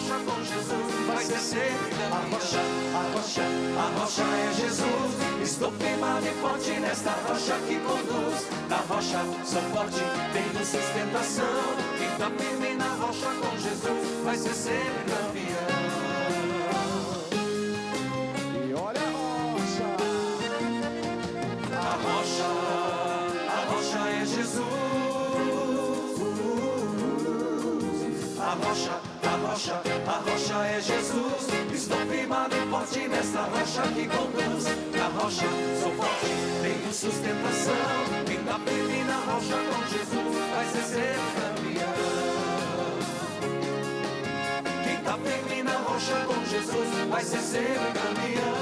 rocha com Jesus vai ser sempre a rocha é Jesus. Estou firmado e forte nesta rocha que conduz. Na rocha sou forte, tenho sustentação. Quem tá firme na rocha com Jesus vai ser sempre campeão. E olha a rocha. A rocha é Jesus. A rocha é Jesus. Estou firmado e forte nessa rocha que conduz. Na rocha sou forte, tenho sustentação. Quem tá firme na rocha com Jesus vai ser sempre campeão. Quem tá firme na rocha com Jesus vai ser sempre campeão.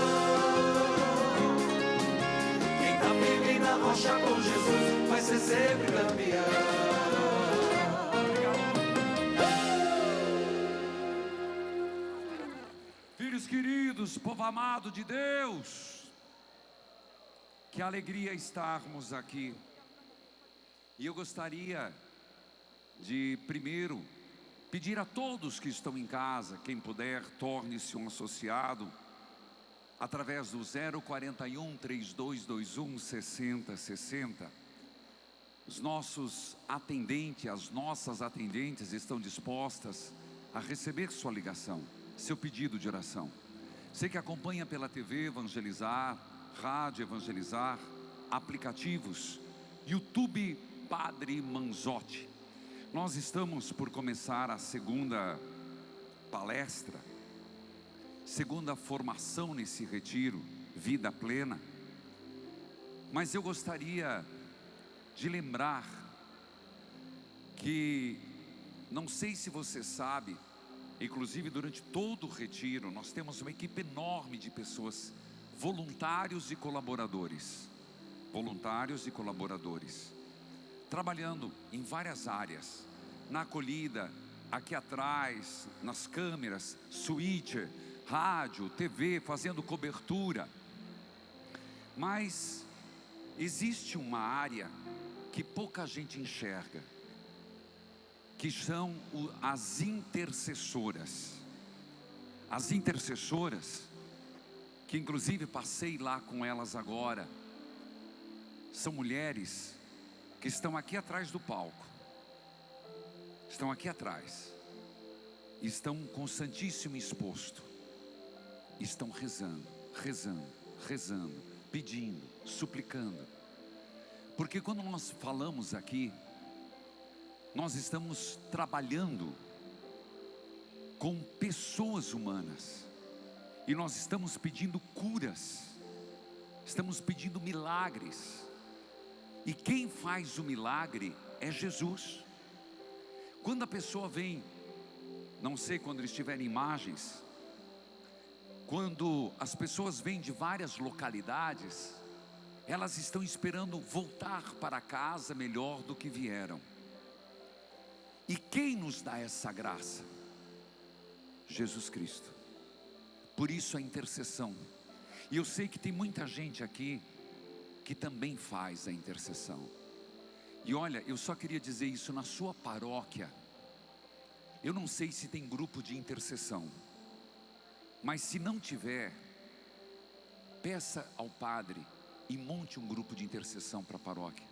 Quem tá firme na rocha com Jesus vai ser sempre campeão. Filhos queridos, povo amado de Deus, que alegria estarmos aqui. E eu gostaria de primeiro pedir a todos que estão em casa, quem puder, torne-se um associado através do 041 3221 6060. Os nossos atendentes, as nossas atendentes estão dispostas a receber sua ligação, seu pedido de oração. Você que acompanha pela TV Evangelizar, Rádio Evangelizar, aplicativos, YouTube Padre Manzotti. Nós estamos por começar a segunda palestra, segunda formação nesse retiro, Vida Plena. Mas eu gostaria de lembrar que, não sei se você sabe, inclusive durante todo o retiro, nós temos uma equipe enorme de pessoas, voluntários e colaboradores, trabalhando em várias áreas, na acolhida, aqui atrás, nas câmeras, switcher, rádio, TV, fazendo cobertura. Mas existe uma área que pouca gente enxerga, que são as intercessoras. As intercessoras, que inclusive passei lá com elas agora, são mulheres que estão aqui atrás do palco, estão aqui atrás, estão com o Santíssimo exposto, estão rezando, pedindo, suplicando, porque quando nós falamos aqui, nós estamos trabalhando com pessoas humanas, e nós estamos pedindo curas, estamos pedindo milagres, e quem faz o milagre é Jesus. Quando a pessoa vem, não sei quando eles tiverem imagens, quando as pessoas vêm de várias localidades, elas estão esperando voltar para casa melhor do que vieram. E quem nos dá essa graça? Jesus Cristo. Por isso a intercessão. E eu sei que tem muita gente aqui que também faz a intercessão. E olha, eu só queria dizer isso, na sua paróquia, eu não sei se tem grupo de intercessão, mas se não tiver, peça ao padre e monte um grupo de intercessão para a paróquia.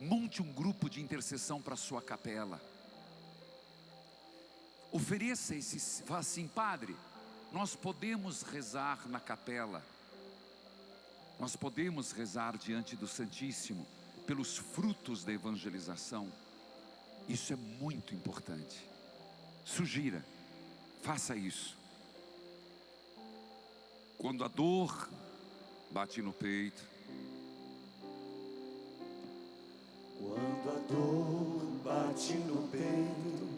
Monte um grupo de intercessão para a sua capela. Ofereça esse, fala assim: padre, nós podemos rezar na capela, nós podemos rezar diante do Santíssimo pelos frutos da evangelização. Isso é muito importante. Sugira, faça isso. Quando a dor bate no peito, quando a dor bate no peito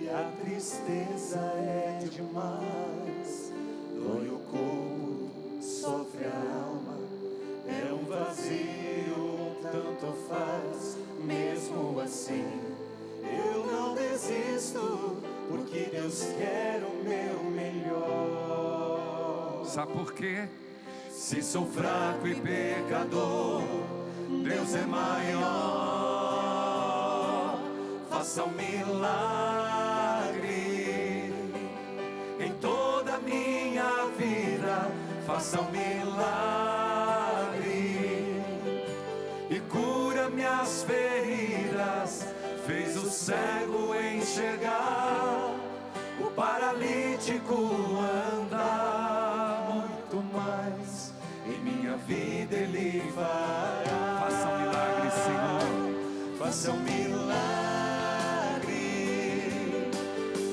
e a tristeza é demais, dói o corpo, sofre a alma, é um vazio, tanto faz. Mesmo assim, eu não desisto, porque Deus quer o meu melhor. sabe por quê? Se sou fraco e pecador, Deus é maior. Faça um milagre faça um milagre e cura minhas feridas. Fez o cego enxergar, o paralítico andar. Muito mais em minha vida Ele fará. Faça um milagre, Senhor. Faça um milagre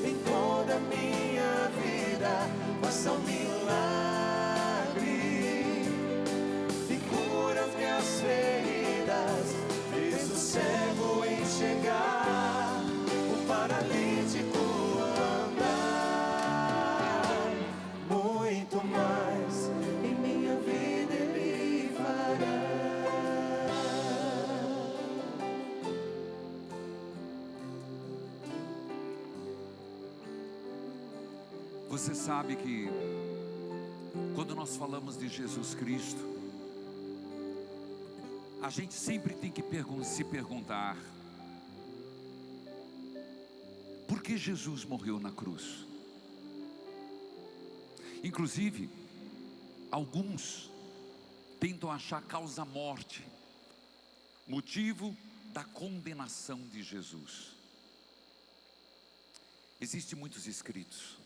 em toda a minha vida. Faça um milagre e cura as minhas feridas. Fez o cego enxergar, o paralítico andar. Muito mais em minha vida Ele fará. Você sabe que quando nós falamos de Jesus Cristo, a gente sempre tem que se perguntar: por que Jesus morreu na cruz? Inclusive, alguns tentam achar causa morte, motivo da condenação de Jesus. Existem muitos escritos,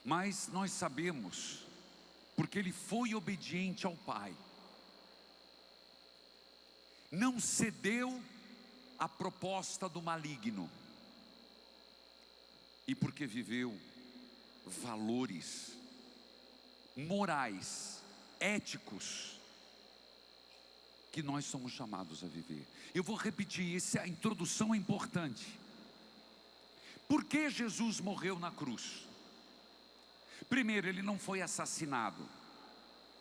mas nós sabemos, porque Ele foi obediente ao Pai, não cedeu à proposta do maligno, e porque viveu valores morais, éticos, que nós somos chamados a viver. Eu vou repetir, essa introdução é importante. Por que Jesus morreu na cruz? Primeiro, Ele não foi assassinado.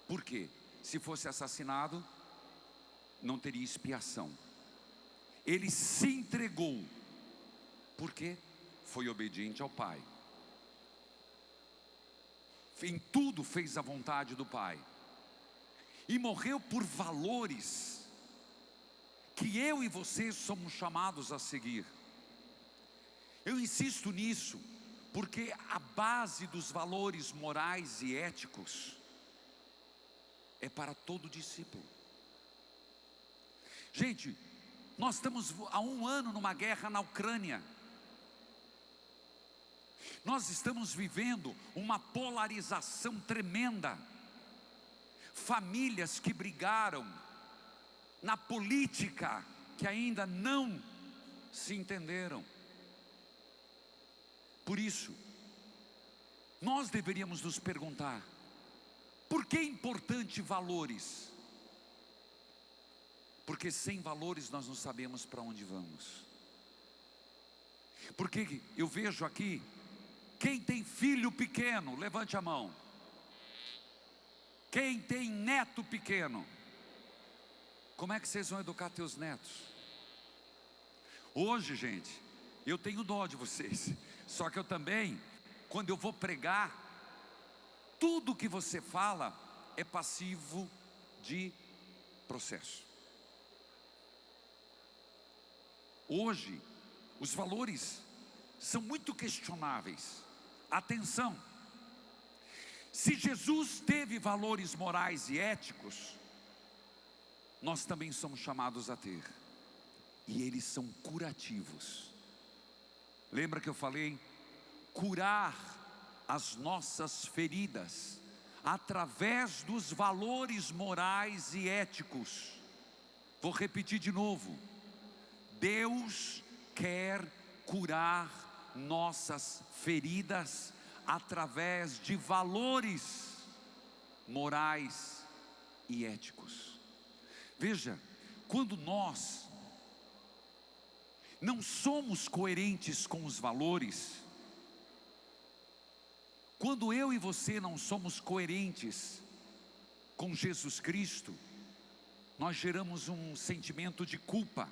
Por quê? Se fosse assassinado, não teria expiação. Ele se entregou. Por quê? Foi obediente ao Pai. Em tudo fez a vontade do Pai. E morreu por valores que eu e você somos chamados a seguir. Eu insisto nisso, porque a base dos valores morais e éticos é para todo discípulo. Gente, nós estamos há 1 ano numa guerra na Ucrânia. Nós estamos vivendo uma polarização tremenda. Famílias que brigaram na política, que ainda não se entenderam. Por isso, nós deveríamos nos perguntar: por que é importante valores? Porque sem valores nós não sabemos para onde vamos. Porque eu vejo aqui, quem tem filho pequeno, levante a mão. Quem tem neto pequeno, como é que vocês vão educar teus netos? Hoje, gente, eu tenho dó de vocês. Só que eu também, quando eu vou pregar, tudo que você fala é passivo de processo. Hoje, os valores são muito questionáveis. Atenção, se Jesus teve valores morais e éticos, nós também somos chamados a ter. E eles são curativos. Lembra que eu falei? Curar as nossas feridas através dos valores morais e éticos. Vou repetir de novo. Deus quer curar nossas feridas através de valores morais e éticos. Veja, quando nós não somos coerentes com os valores, quando eu e você não somos coerentes com Jesus Cristo, nós geramos um sentimento de culpa,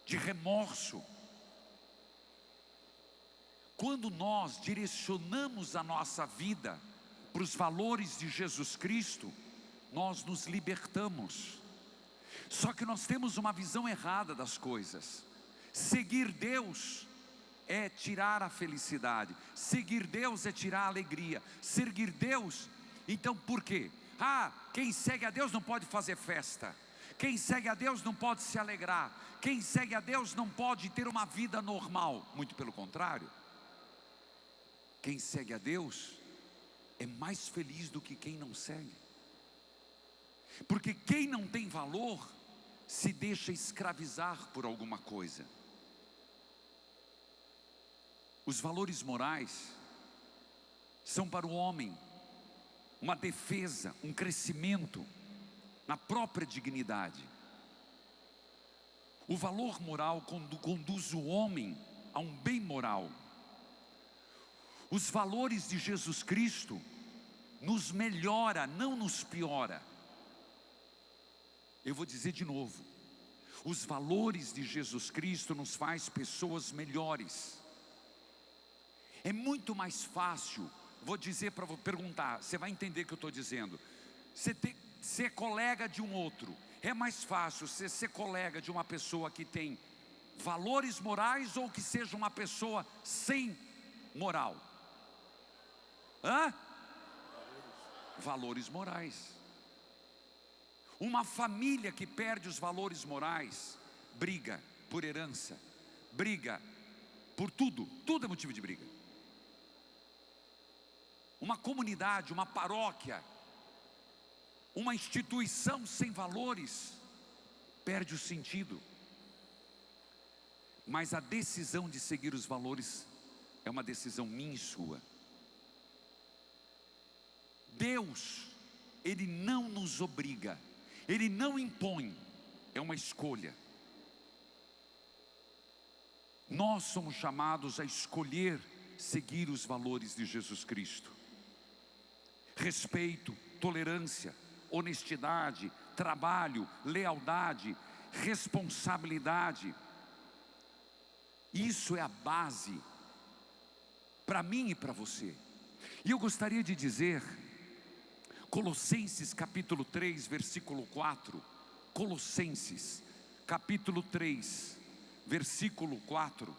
de remorso. Quando nós direcionamos a nossa vida para os valores de Jesus Cristo, nós nos libertamos. Só que nós temos uma visão errada das coisas. Seguir Deus é tirar a felicidade, seguir Deus é tirar a alegria, seguir Deus, então por quê? Quem segue a Deus não pode fazer festa, quem segue a Deus não pode se alegrar, quem segue a Deus não pode ter uma vida normal, muito pelo contrário, quem segue a Deus é mais feliz do que quem não segue, porque quem não tem valor, se deixa escravizar por alguma coisa. Os valores morais são para o homem uma defesa, um crescimento na própria dignidade. O valor moral conduz o homem a um bem moral. Os valores de Jesus Cristo nos melhora, não nos piora. Eu vou dizer de novo, os valores de Jesus Cristo nos faz pessoas melhores. É muito mais fácil, vou dizer para perguntar, você vai entender o que eu estou dizendo. Você ser colega de um outro, é mais fácil você ser colega de uma pessoa que tem valores morais ou que seja uma pessoa sem moral? Valores morais. Uma família que perde os valores morais, briga por herança, briga por tudo, tudo é motivo de briga. Uma comunidade, uma paróquia, uma instituição sem valores, perde o sentido. Mas a decisão de seguir os valores é uma decisão minha e sua. Deus, Ele não nos obriga, Ele não impõe, é uma escolha. Nós somos chamados a escolher seguir os valores de Jesus Cristo. Respeito, tolerância, honestidade, trabalho, lealdade, responsabilidade. Isso é a base para mim e para você. E eu gostaria de dizer, Colossenses capítulo 3, versículo 4, Colossenses capítulo 3, versículo 4,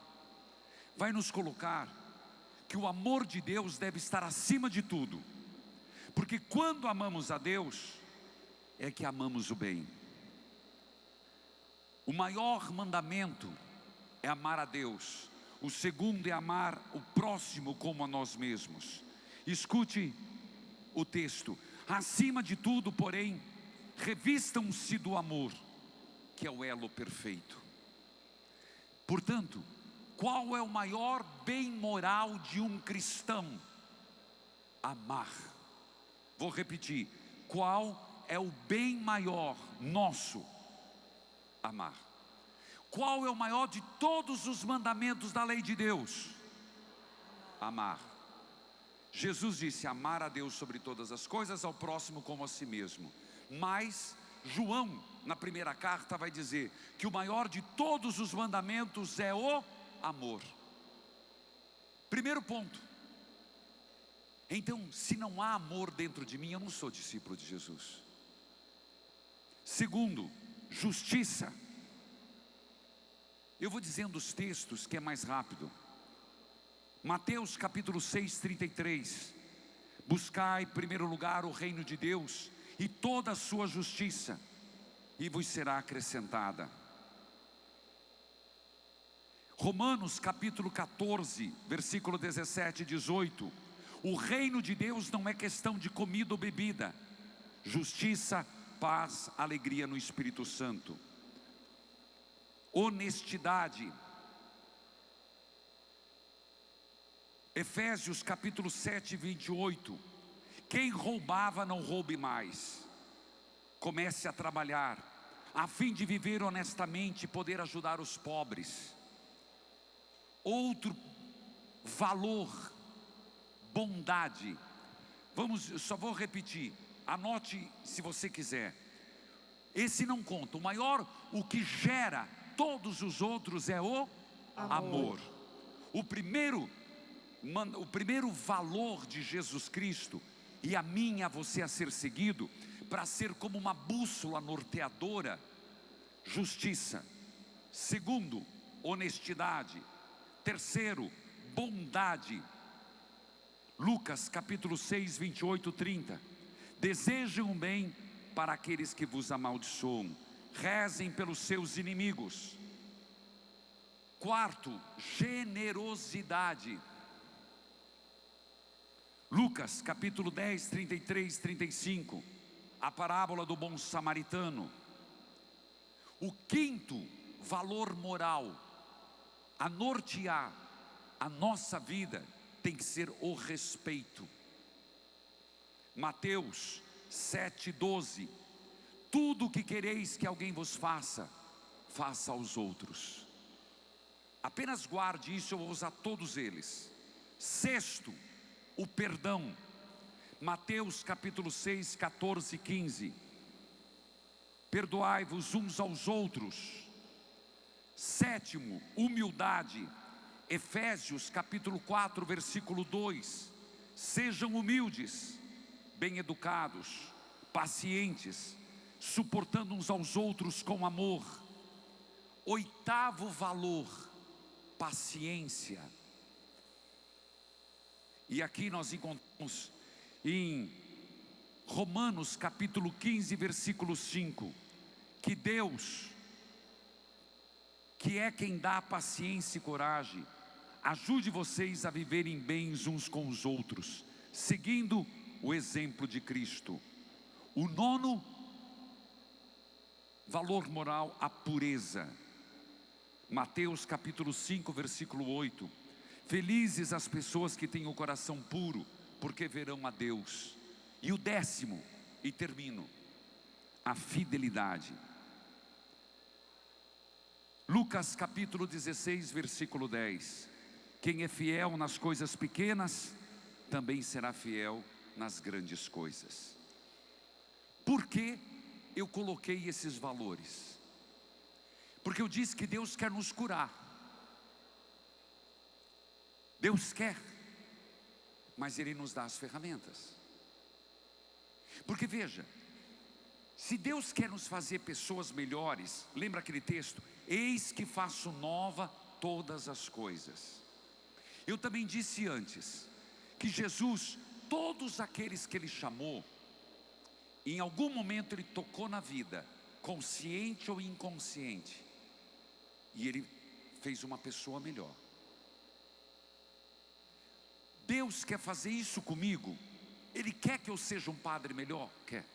vai nos colocar que o amor de Deus deve estar acima de tudo, porque quando amamos a Deus, é que amamos o bem. O maior mandamento é amar a Deus, o segundo é amar o próximo como a nós mesmos. Escute o texto: acima de tudo, porém, revistam-se do amor, que é o elo perfeito. Portanto, qual é o maior bem moral de um cristão? Amar. Vou repetir, qual é o bem maior nosso? Amar. Qual é o maior de todos os mandamentos da lei de Deus? Amar. Jesus disse: amar a Deus sobre todas as coisas, ao próximo como a si mesmo. Mas João, na primeira carta, vai dizer que o maior de todos os mandamentos é o amor. Primeiro ponto. Então, se não há amor dentro de mim, eu não sou discípulo de Jesus. Segundo, justiça. Eu vou dizendo os textos que é mais rápido. Mateus capítulo 6, 33. Buscai em primeiro lugar o reino de Deus e toda a sua justiça, e vos será acrescentada. Romanos capítulo 14, versículo 17 e 18. O reino de Deus não é questão de comida ou bebida. Justiça, paz, alegria no Espírito Santo. Honestidade. Efésios capítulo 7, 28. Quem roubava, não roube mais. Comece a trabalhar, a fim de viver honestamente e poder ajudar os pobres. Outro valor, bondade. Só vou repetir, anote se você quiser. Esse não conta, o maior, o que gera todos os outros é o amor. O primeiro valor de Jesus Cristo, e a mim e a você a ser seguido, para ser como uma bússola norteadora: justiça. Segundo, honestidade. Terceiro, bondade. Lucas capítulo 6, 28, 30. Desejem o bem para aqueles que vos amaldiçoam, rezem pelos seus inimigos. Quarto, generosidade. Lucas capítulo 10, 33, 35. A parábola do bom samaritano. O quinto, valor moral a nortear a nossa vida tem que ser o respeito. Mateus 7:12. Tudo o que quereis que alguém vos faça, faça aos outros. Apenas guarde isso, eu vou usar todos eles. Sexto, o perdão. Mateus capítulo 6, 14 e 15. Perdoai-vos uns aos outros. Sétimo, humildade. Efésios capítulo 4, versículo 2. Sejam humildes, bem educados, pacientes, suportando uns aos outros com amor. Oitavo valor, paciência. E aqui nós encontramos em Romanos capítulo 15, versículo 5, que Deus, que é quem dá paciência e coragem, ajude vocês a viverem bens uns com os outros, seguindo o exemplo de Cristo. O nono valor moral, a pureza. Mateus capítulo 5, versículo 8. Felizes as pessoas que têm o coração puro, porque verão a Deus. E o décimo, e termino, a fidelidade. Lucas capítulo 16, versículo 10. Quem é fiel nas coisas pequenas, também será fiel nas grandes coisas. Por que eu coloquei esses valores? Porque eu disse que Deus quer nos curar. Deus quer, mas Ele nos dá as ferramentas. Porque veja, se Deus quer nos fazer pessoas melhores, lembra aquele texto? Eis que faço nova todas as coisas. Eu também disse antes, que Jesus, todos aqueles que Ele chamou, em algum momento Ele tocou na vida, consciente ou inconsciente, e Ele fez uma pessoa melhor. Deus quer fazer isso comigo. Ele quer que eu seja um padre melhor? Quer.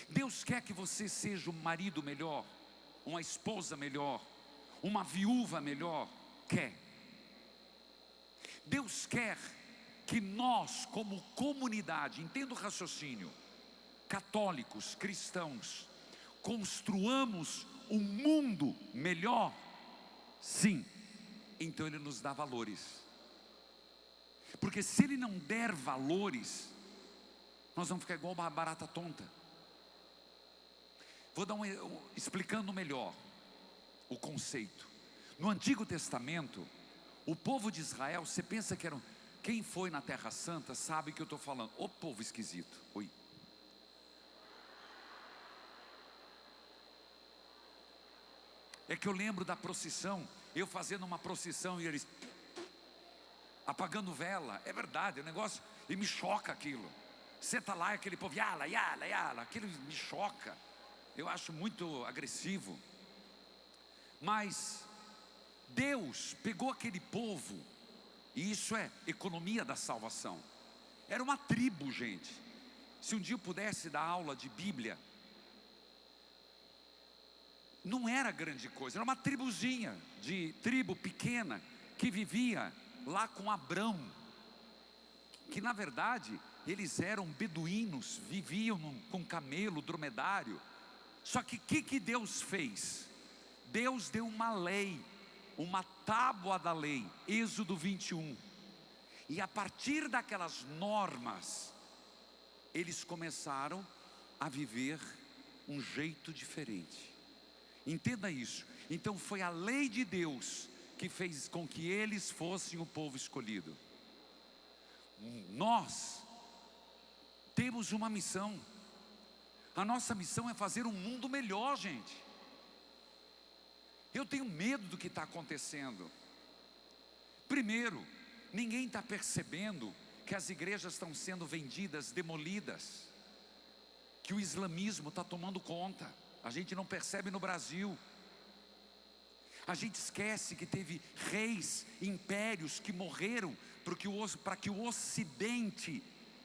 Deus quer que você seja um marido melhor, uma esposa melhor, uma viúva melhor? Quer. Deus quer que nós, como comunidade, entenda o raciocínio, católicos, cristãos, construamos um mundo melhor? Sim. Então Ele nos dá valores. Porque se Ele não der valores, nós vamos ficar igual uma barata tonta. Vou dar explicando melhor o conceito. No Antigo Testamento, o povo de Israel, você pensa que eram, quem foi na Terra Santa sabe que eu estou falando. O povo esquisito. Oi. É que eu lembro da procissão, eu fazendo uma procissão e eles apagando vela. É verdade, o negócio, e me choca aquilo. Você está lá, aquele povo, yala, yala, yala, aquilo me choca. Eu acho muito agressivo. Mas Deus pegou aquele povo, e isso é economia da salvação. Era uma tribo, gente. Se um dia eu pudesse dar aula de Bíblia, não era grande coisa, era uma tribuzinha, tribo pequena, que vivia lá com Abrão, que na verdade eles eram beduínos, viviam com camelo, dromedário. Só que o que Deus fez? Deus deu uma lei, uma tábua da lei, Êxodo 21. E a partir daquelas normas, eles começaram a viver um jeito diferente. Entenda isso. Então foi a lei de Deus que fez com que eles fossem o povo escolhido. Nós temos uma missão. A nossa missão é fazer um mundo melhor, gente. Eu tenho medo do que está acontecendo. Primeiro, ninguém está percebendo que as igrejas estão sendo vendidas, demolidas, que o islamismo está tomando conta. A gente não percebe no Brasil. A gente esquece que teve reis, impérios que morreram para que o Ocidente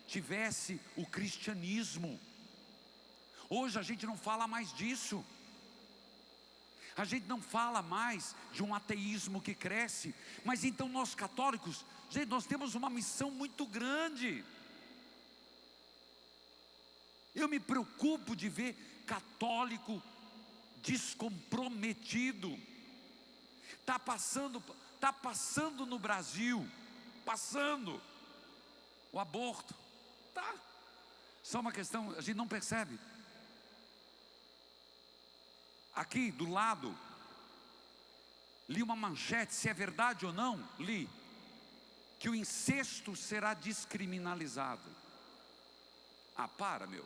tivesse o cristianismo. Hoje a gente não fala mais disso. A gente não fala mais de um ateísmo que cresce. Mas então nós católicos, gente, nós temos uma missão muito grande. Eu me preocupo de ver católico descomprometido. Está passando no Brasil, passando o aborto, tá? Só uma questão, a gente não percebe. Aqui do lado, li uma manchete, se é verdade ou não, li, que o incesto será descriminalizado. Ah, para, meu.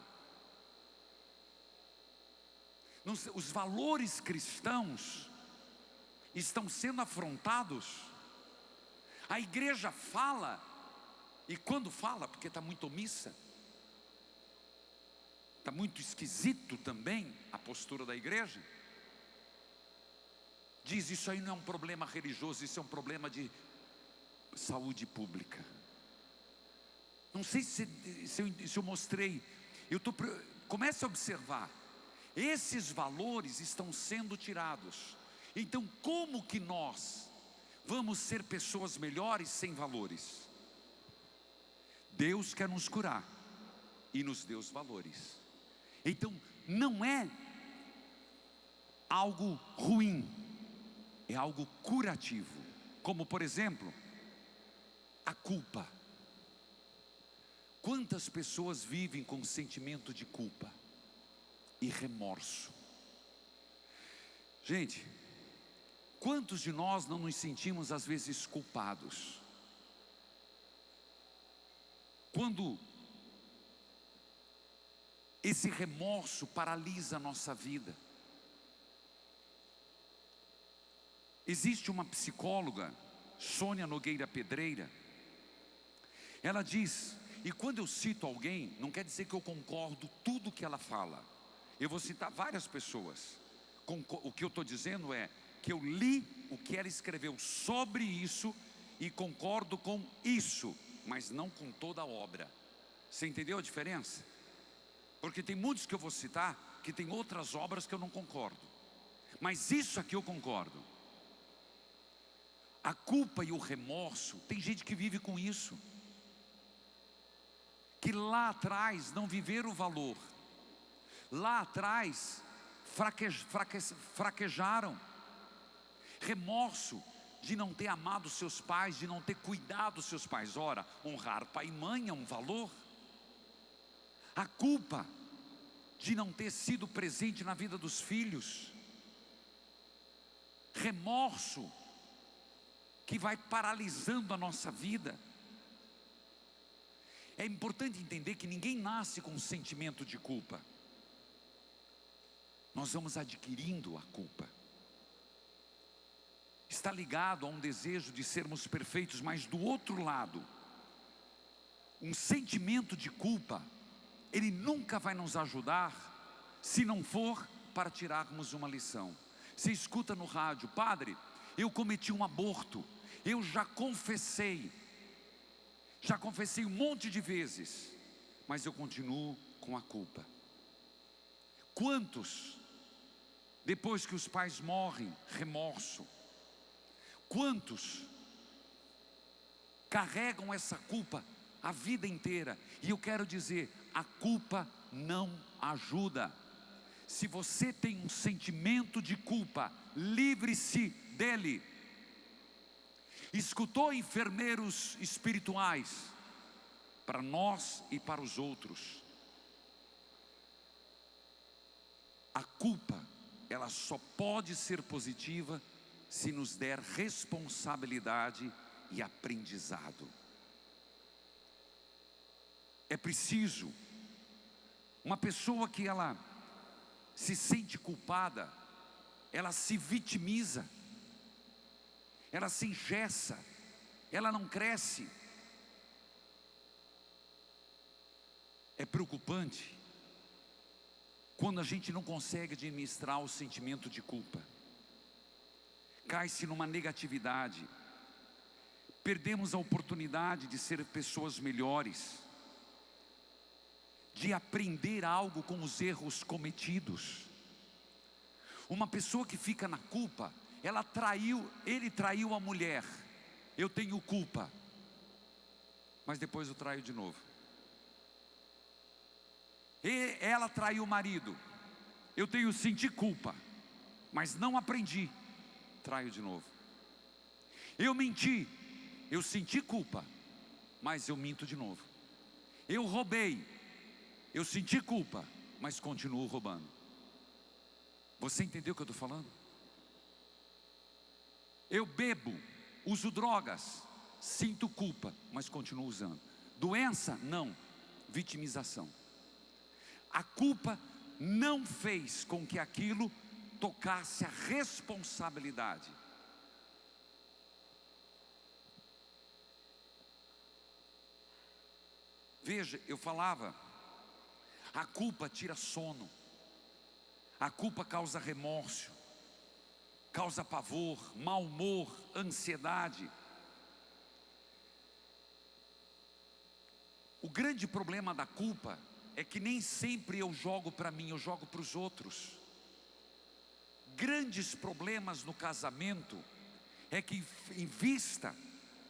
Os valores cristãos estão sendo afrontados. A igreja fala, e quando fala, porque está muito omissa, está muito esquisito também a postura da igreja, diz: isso aí não é um problema religioso, isso é um problema de saúde pública. Não sei se eu mostrei. Comece a observar, esses valores estão sendo tirados. Então como que nós vamos ser pessoas melhores sem valores? Deus quer nos curar e nos deu os valores. Então não é algo ruim, é algo curativo. Como por exemplo, a culpa. Quantas pessoas vivem com sentimento de culpa e remorso? Gente, quantos de nós não nos sentimos às vezes culpados? Quando esse remorso paralisa a nossa vida. Existe uma psicóloga, Sônia Nogueira Pedreira, ela diz, e quando eu cito alguém, não quer dizer que eu concordo tudo que ela fala. Eu vou citar várias pessoas. O que eu estou dizendo é que eu li o que ela escreveu sobre isso e concordo com isso, mas não com toda a obra. Você entendeu a diferença? Porque tem muitos que eu vou citar que tem outras obras que eu não concordo, mas isso aqui eu concordo. A culpa e o remorso, tem gente que vive com isso, que lá atrás não viveram o valor, lá atrás fraquejaram. Remorso de não ter amado seus pais, de não ter cuidado dos seus pais. Ora, honrar pai e mãe é um valor. A culpa de não ter sido presente na vida dos filhos. Remorso que vai paralisando a nossa vida. É importante entender que ninguém nasce com um sentimento de culpa. Nós vamos adquirindo a culpa. Está ligado a um desejo de sermos perfeitos, mas do outro lado, um sentimento de culpa, ele nunca vai nos ajudar se não for para tirarmos uma lição. Você escuta no rádio: padre, eu cometi um aborto, eu já confessei um monte de vezes, mas eu continuo com a culpa. Quantos, depois que os pais morrem, remorso? Quantos carregam essa culpa a vida inteira? E eu quero dizer, a culpa não ajuda. Se você tem um sentimento de culpa, livre-se dele. Escutou enfermeiros espirituais? Para nós e para os outros, a culpa, ela só pode ser positiva se nos der responsabilidade e aprendizado. É preciso, uma pessoa que ela se sente culpada, ela se vitimiza, ela se engessa, ela não cresce. É preocupante quando a gente não consegue administrar o sentimento de culpa. Cai-se numa negatividade. Perdemos a oportunidade de ser pessoas melhores, de aprender algo com os erros cometidos. Uma pessoa que fica na culpa, ele traiu a mulher, eu tenho culpa, mas depois eu traio de novo. Ela traiu o marido, eu senti culpa, mas não aprendi, traio de novo. Eu menti, eu senti culpa, mas eu minto de novo. Eu roubei, eu senti culpa, mas continuo roubando. Você entendeu o que eu estou falando? Eu bebo, uso drogas, sinto culpa, mas continuo usando. Doença? Não. Vitimização. A culpa não fez com que aquilo tocasse a responsabilidade. Veja, eu falava, a culpa tira sono, a culpa causa remorso, causa pavor, mau humor, ansiedade. O grande problema da culpa é que nem sempre eu jogo para mim, eu jogo para os outros. Grandes problemas no casamento é que, em vista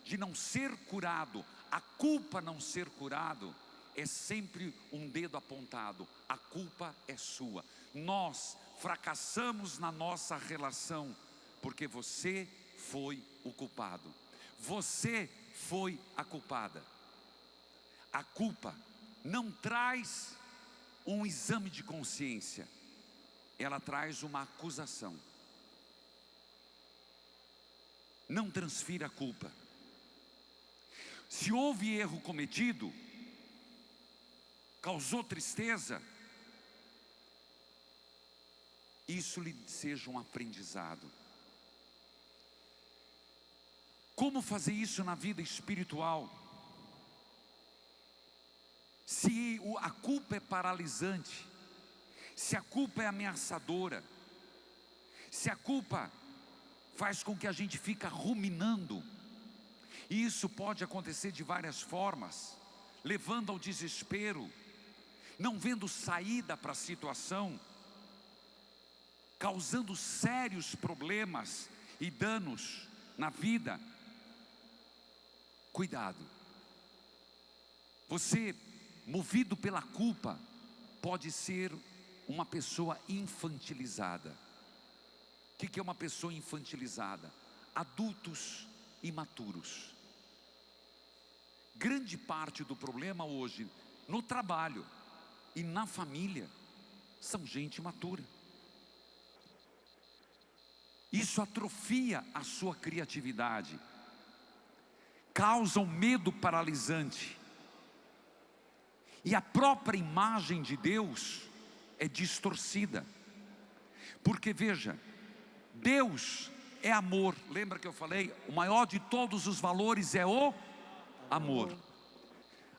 de não ser curado, a culpa não ser curado, é sempre um dedo apontado. A culpa é sua. Nós fracassamos na nossa relação porque você foi o culpado. Você foi a culpada. A culpa não traz um exame de consciência, ela traz uma acusação. Não transfira a culpa. Se houve erro cometido, causou tristeza, isso lhe seja um aprendizado. Como fazer isso na vida espiritual? Se a culpa é paralisante, se a culpa é ameaçadora, se a culpa faz com que a gente fique ruminando, e isso pode acontecer de várias formas, levando ao desespero, não vendo saída para a situação, causando sérios problemas e danos na vida. Cuidado. Você, movido pela culpa, pode ser uma pessoa infantilizada. O que é uma pessoa infantilizada? Adultos imaturos. Grande parte do problema hoje, no trabalho e na família, são gente imatura. Isso atrofia a sua criatividade, causa um medo paralisante, e a própria imagem de Deus é distorcida. Porque veja, Deus é amor. Lembra que eu falei? O maior de todos os valores é o amor.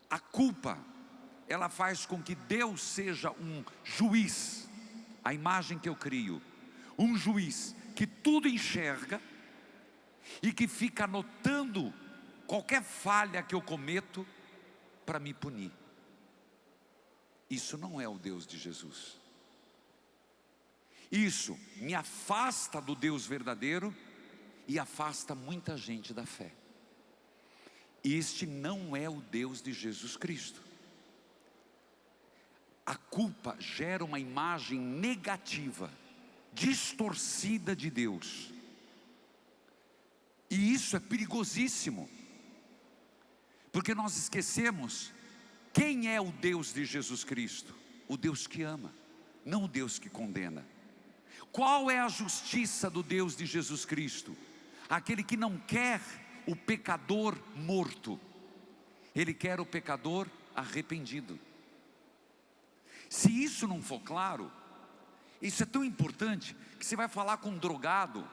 A culpa, ela faz com que Deus seja um juiz, a imagem que eu crio, um juiz que tudo enxerga e que fica anotando qualquer falha que eu cometo para me punir. Isso não é o Deus de Jesus. Isso me afasta do Deus verdadeiro e afasta muita gente da fé. Este não é o Deus de Jesus Cristo. A culpa gera uma imagem negativa, distorcida de Deus. E isso é perigosíssimo, porque nós esquecemos quem é o Deus de Jesus Cristo. O Deus que ama, não o Deus que condena. Qual é a justiça do Deus de Jesus Cristo? Aquele que não quer o pecador morto, Ele quer o pecador arrependido. Se isso não for claro, isso é tão importante, que você vai falar com um drogado,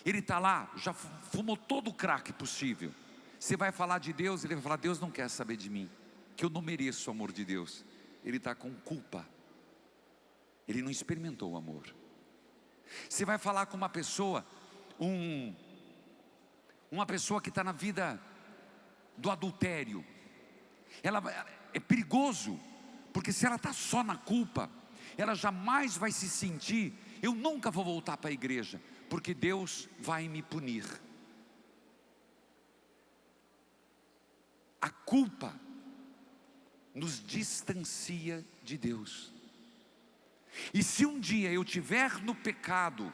Ele está lá, já fumou todo o crack possível. Você vai falar de Deus, ele vai falar: Deus não quer saber de mim, que eu não mereço o amor de Deus. Ele está com culpa, ele não experimentou o amor. Você vai falar com uma pessoa, uma pessoa que está na vida do adultério, é perigoso, porque se ela está só na culpa, ela jamais vai se sentir: eu nunca vou voltar para a igreja, porque Deus vai me punir. A culpa nos distancia de Deus. E se um dia eu estiver no pecado,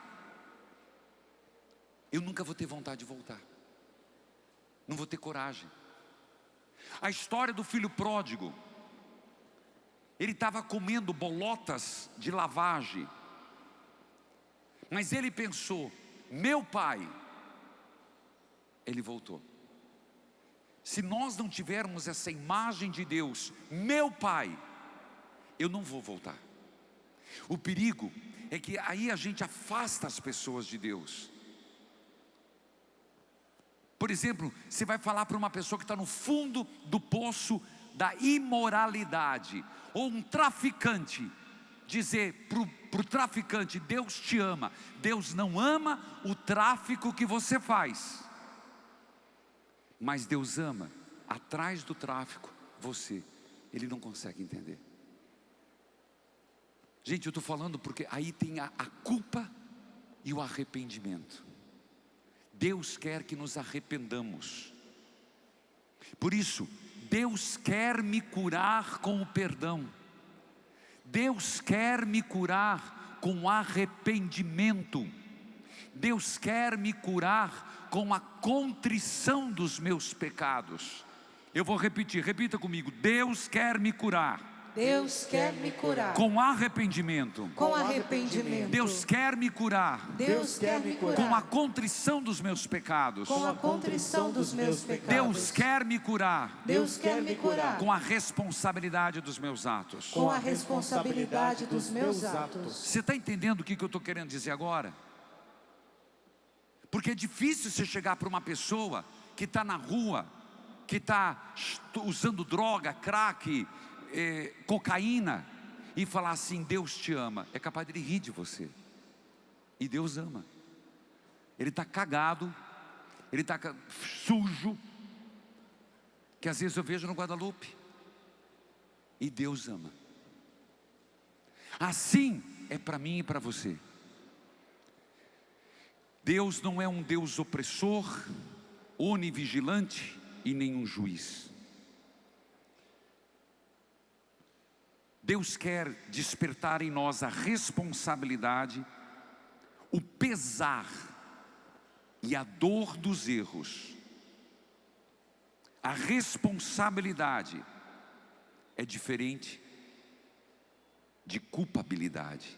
eu nunca vou ter vontade de voltar, não vou ter coragem. A história do filho pródigo, ele estava comendo bolotas de lavagem, mas ele pensou: meu pai. Ele voltou. Se nós não tivermos essa imagem de Deus, meu pai, eu não vou voltar. O perigo é que aí a gente afasta as pessoas de Deus. Por exemplo, você vai falar para uma pessoa que está no fundo do poço da imoralidade, ou um traficante, dizer para o traficante: Deus te ama. Deus não ama o tráfico que você faz, mas Deus ama atrás do tráfico você. Ele não consegue entender. Gente, eu estou falando porque aí tem a culpa e o arrependimento. Deus quer que nos arrependamos. Por isso, Deus quer me curar com o perdão. Deus quer me curar com arrependimento. Deus quer me curar com a contrição dos meus pecados. Eu vou repetir, repita comigo: Deus quer me curar. Deus quer me curar Com arrependimento. com arrependimento. Deus quer me curar Deus quer me curar com a contrição dos meus pecados. com a contrição dos meus pecados. Deus quer me curar Deus quer me curar com a responsabilidade dos meus atos. com a responsabilidade dos meus atos. Você está entendendo o que eu estou querendo dizer agora? Porque é difícil você chegar para uma pessoa que está na rua, que está usando droga, crack, cocaína, e falar assim: Deus te ama. É capaz de ele rir de você. E Deus ama. Ele está cagado, ele está sujo, que às vezes eu vejo no Guadalupe, e Deus ama. Assim é para mim e para você. Deus não é um Deus opressor, onivigilante e nenhum juiz. Deus quer despertar em nós a responsabilidade, o pesar e a dor dos erros. A responsabilidade é diferente de culpabilidade.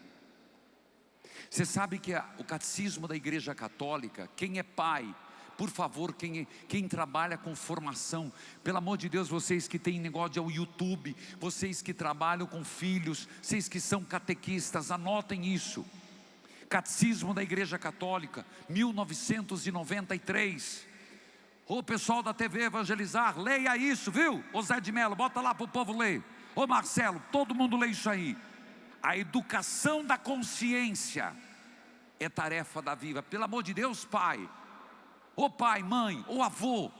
Você sabe que o catecismo da Igreja Católica, quem é pai, por favor, quem trabalha com formação, pelo amor de Deus, vocês que têm negócio ao YouTube, vocês que trabalham com filhos, vocês que são catequistas, anotem isso. Catecismo da Igreja Católica, 1993. Ô pessoal da TV Evangelizar, leia isso, viu? Ô Zé de Mello, bota lá para o povo ler. Ô Marcelo, todo mundo lê isso aí. A educação da consciência é tarefa da Viva. Pelo amor de Deus, pai, ou pai, mãe, ou avô,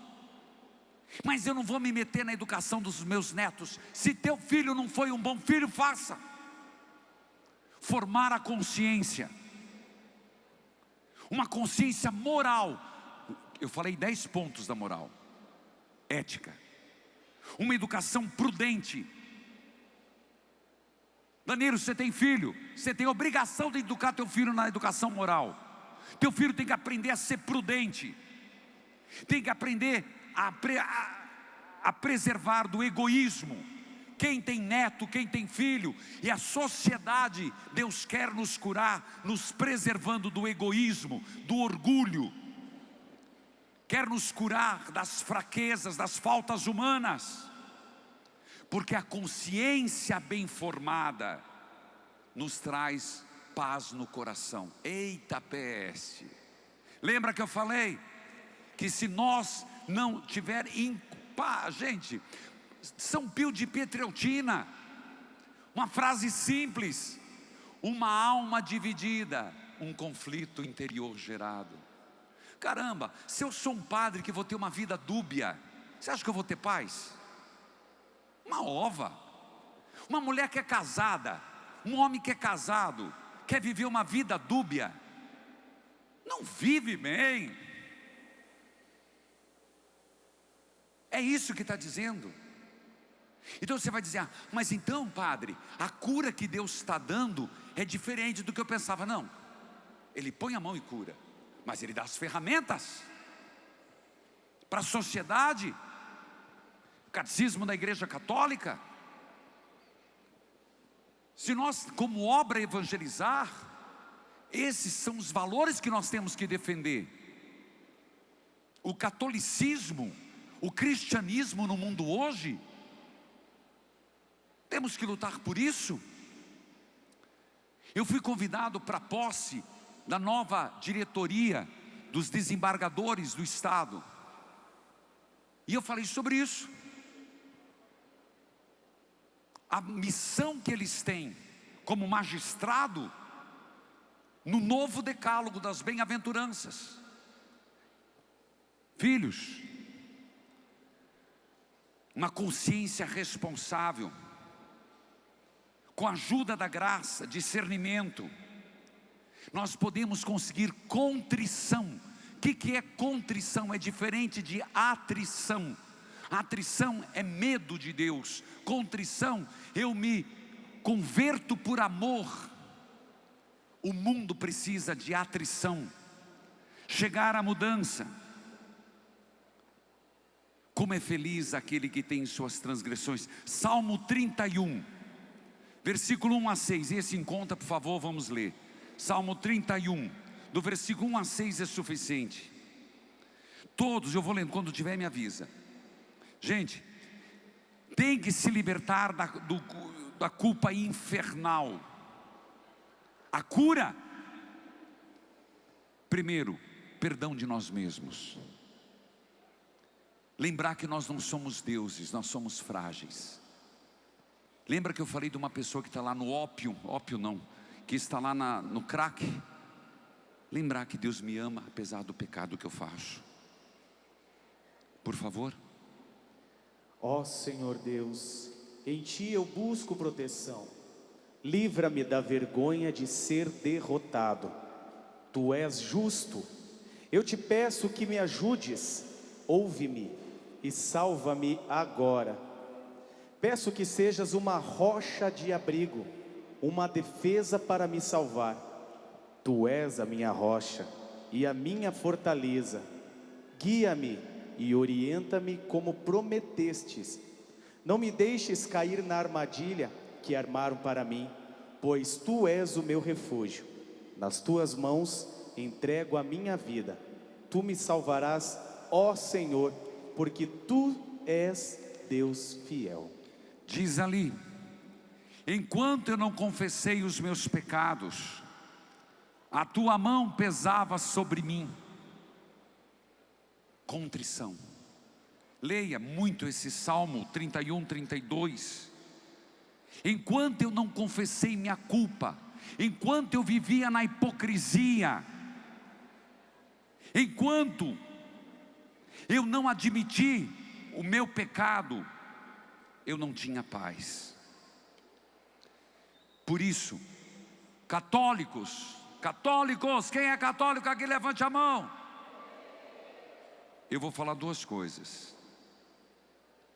mas eu não vou me meter na educação dos meus netos. Se teu filho não foi um bom filho, faça. Formar a consciência, uma consciência moral. Eu falei 10 pontos da moral. Ética, uma educação prudente. Danilo, você tem filho, você tem obrigação de educar teu filho na educação moral. Teu filho tem que aprender a ser prudente, tem que aprender a preservar do egoísmo. Quem tem neto, quem tem filho, e a sociedade, Deus quer nos curar, nos preservando do egoísmo, do orgulho, quer nos curar das fraquezas, das faltas humanas, porque a consciência bem formada nos traz paz no coração. Eita PS, Lembra que eu falei que se nós não tiver gente, São Pio de Pietrelcina, uma frase simples: uma alma dividida, um conflito interior gerado. Caramba, se eu sou um padre que vou ter uma vida dúbia, você acha que eu vou ter paz? Uma ova. Uma mulher que é casada, um homem que é casado, quer viver uma vida dúbia, não vive bem. É isso que está dizendo. Então você vai dizer: mas então, padre, a cura que Deus está dando é diferente do que eu pensava. Não, Ele põe a mão e cura, mas Ele dá as ferramentas para a sociedade. Catecismo da Igreja Católica. Se nós, como obra, evangelizar, esses são os valores que nós temos que defender. O catolicismo, o cristianismo no mundo hoje, temos que lutar por isso. Eu fui convidado para a posse da nova diretoria dos desembargadores do Estado, e eu falei sobre isso. A missão que eles têm como magistrado no novo decálogo das bem-aventuranças. Filhos, uma consciência responsável, com a ajuda da graça, discernimento, nós podemos conseguir contrição. O que é contrição? É diferente de atrição. Atrição é medo de Deus. Contrição, eu me converto por amor. O mundo precisa de atrição. Chegar à mudança. Como é feliz aquele que tem suas transgressões. Salmo 31, versículo 1 a 6. Esse em conta, por favor, vamos ler. Salmo 31, do versículo 1 a 6 é suficiente. Todos, eu vou lendo, quando tiver me avisa. Gente, tem que se libertar da culpa infernal. A cura, primeiro, perdão de nós mesmos. Lembrar que nós não somos deuses, nós somos frágeis. Lembra que eu falei de uma pessoa que está lá no ópio não, que está lá no crack? Lembrar que Deus me ama apesar do pecado que eu faço. Por favor. Ó Senhor Deus, em Ti eu busco proteção. Livra-me da vergonha de ser derrotado. Tu és justo. Eu te peço que me ajudes. Ouve-me e salva-me agora. Peço que sejas uma rocha de abrigo, uma defesa para me salvar. Tu és a minha rocha e a minha fortaleza. Guia-me e orienta-me como prometestes. Não me deixes cair na armadilha que armaram para mim, pois Tu és o meu refúgio. Nas Tuas mãos entrego a minha vida. Tu me salvarás, ó Senhor, porque Tu és Deus fiel. Diz ali: enquanto eu não confessei os meus pecados, a Tua mão pesava sobre mim. Contrição. Leia muito esse Salmo 31, 32. Enquanto eu não confessei minha culpa, enquanto eu vivia na hipocrisia, enquanto eu não admiti o meu pecado, eu não tinha paz. Por isso, católicos, quem é católico aqui, levante a mão. Eu vou falar duas coisas.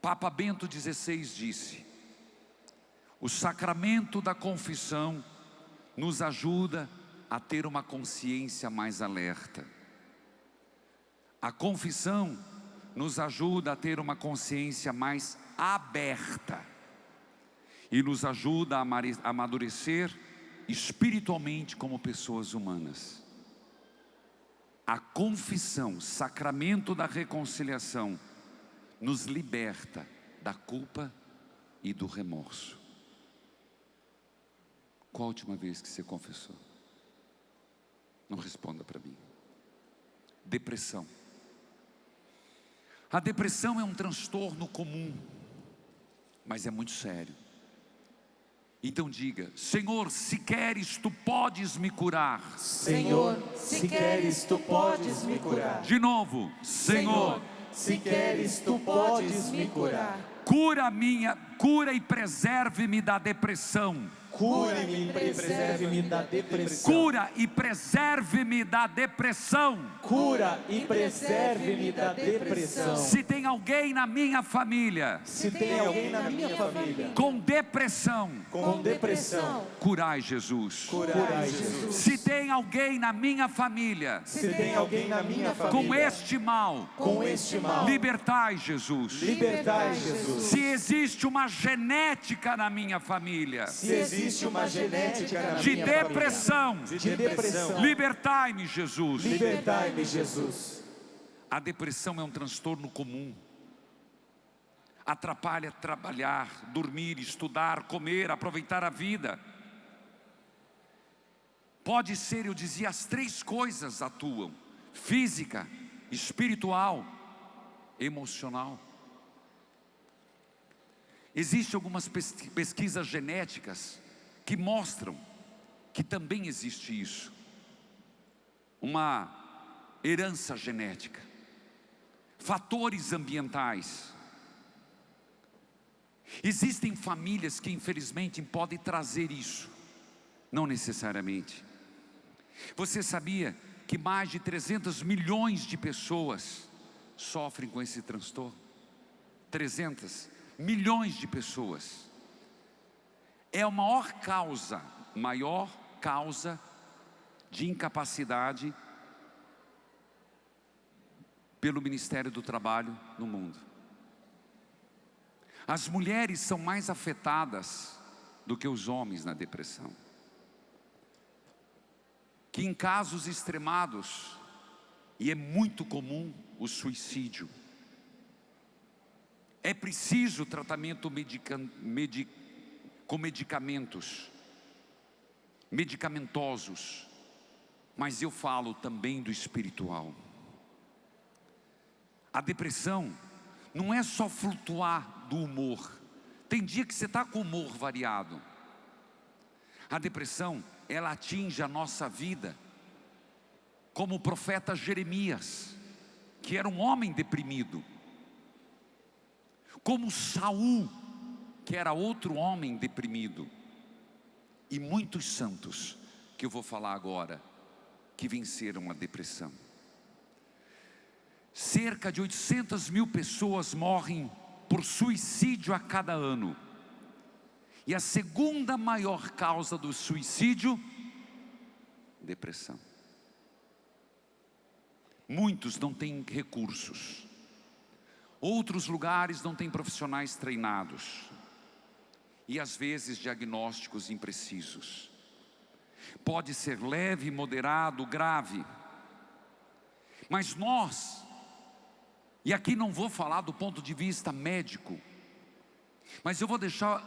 Papa Bento XVI disse: o sacramento da confissão nos ajuda a ter uma consciência mais alerta. A confissão nos ajuda a ter uma consciência mais aberta e nos ajuda a amadurecer espiritualmente como pessoas humanas. A confissão, sacramento da reconciliação, nos liberta da culpa e do remorso. Qual a última vez que você confessou? Não responda para mim. Depressão. A depressão é um transtorno comum, mas é muito sério. Então diga: Senhor, se queres, tu podes me curar. Senhor, se queres, tu podes me curar. De novo: Senhor, se queres, tu podes me curar. cura e preserve-me da depressão. Cure-me e preserve-me da depressão. Cura e preserve-me da depressão. Cura e preserve-me da depressão. Se tem alguém na minha família Se tem alguém na minha família com depressão, com depressão, curai, Jesus. curai, Jesus. Se tem alguém na minha família Se tem alguém na minha com família este mal, com este mal, libertai, Jesus. libertai, Jesus. Se existe uma genética na minha família Se existe uma genética na de minha depressão, família de depressão, libertai-me, Jesus. libertai-me, Jesus. A depressão é um transtorno comum. Atrapalha trabalhar, dormir, estudar, comer, aproveitar a vida. Pode ser, eu dizia, as três coisas atuam: física, espiritual, emocional. Existem algumas pesquisas genéticas que mostram que também existe isso, uma herança genética, fatores ambientais. Existem famílias que infelizmente podem trazer isso, não necessariamente. Você sabia que mais de 300 milhões de pessoas sofrem com esse transtorno? 300 milhões de pessoas. É a maior causa de incapacidade pelo Ministério do Trabalho no mundo. As mulheres são mais afetadas do que os homens na depressão. Que em casos extremados, e é muito comum, o suicídio. É preciso tratamento com medicamentosos, mas eu falo também do espiritual. A depressão não é só flutuar do humor. Tem dia que você está com humor variado. A depressão, ela atinge a nossa vida, como o profeta Jeremias, que era um homem deprimido, como Saul, que era outro homem deprimido, e muitos santos, que eu vou falar agora, que venceram a depressão. Cerca de 800 mil pessoas morrem por suicídio a cada ano, e a segunda maior causa do suicídio, depressão. Muitos não têm recursos, outros lugares não têm profissionais treinados, e às vezes diagnósticos imprecisos. Pode ser leve, moderado, grave. Mas nós, e aqui não vou falar do ponto de vista médico, mas eu vou deixar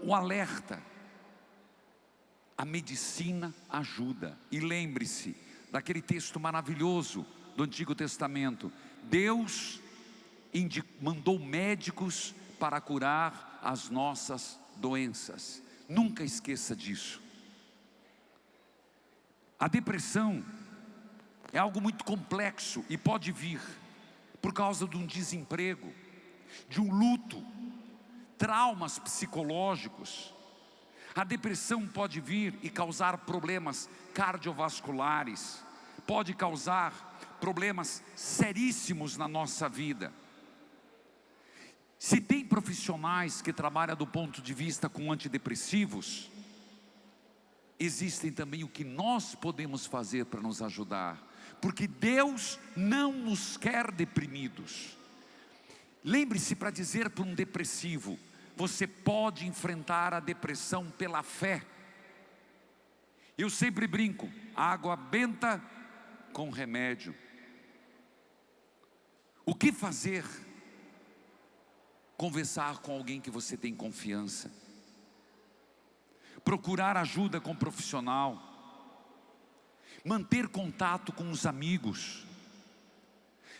o alerta: a medicina ajuda. E lembre-se daquele texto maravilhoso do Antigo Testamento: Deus mandou médicos para curar as nossas doenças. Nunca esqueça disso. A depressão é algo muito complexo e pode vir por causa de um desemprego, de um luto, traumas psicológicos. A depressão pode vir e causar problemas cardiovasculares, pode causar problemas seríssimos na nossa vida. Se tem profissionais que trabalham do ponto de vista com antidepressivos, existem também o que nós podemos fazer para nos ajudar, porque Deus não nos quer deprimidos. Lembre-se, para dizer para um depressivo: você pode enfrentar a depressão pela fé. Eu sempre brinco: água benta com remédio. O que fazer? Conversar com alguém que você tem confiança, procurar ajuda com um profissional, manter contato com os amigos.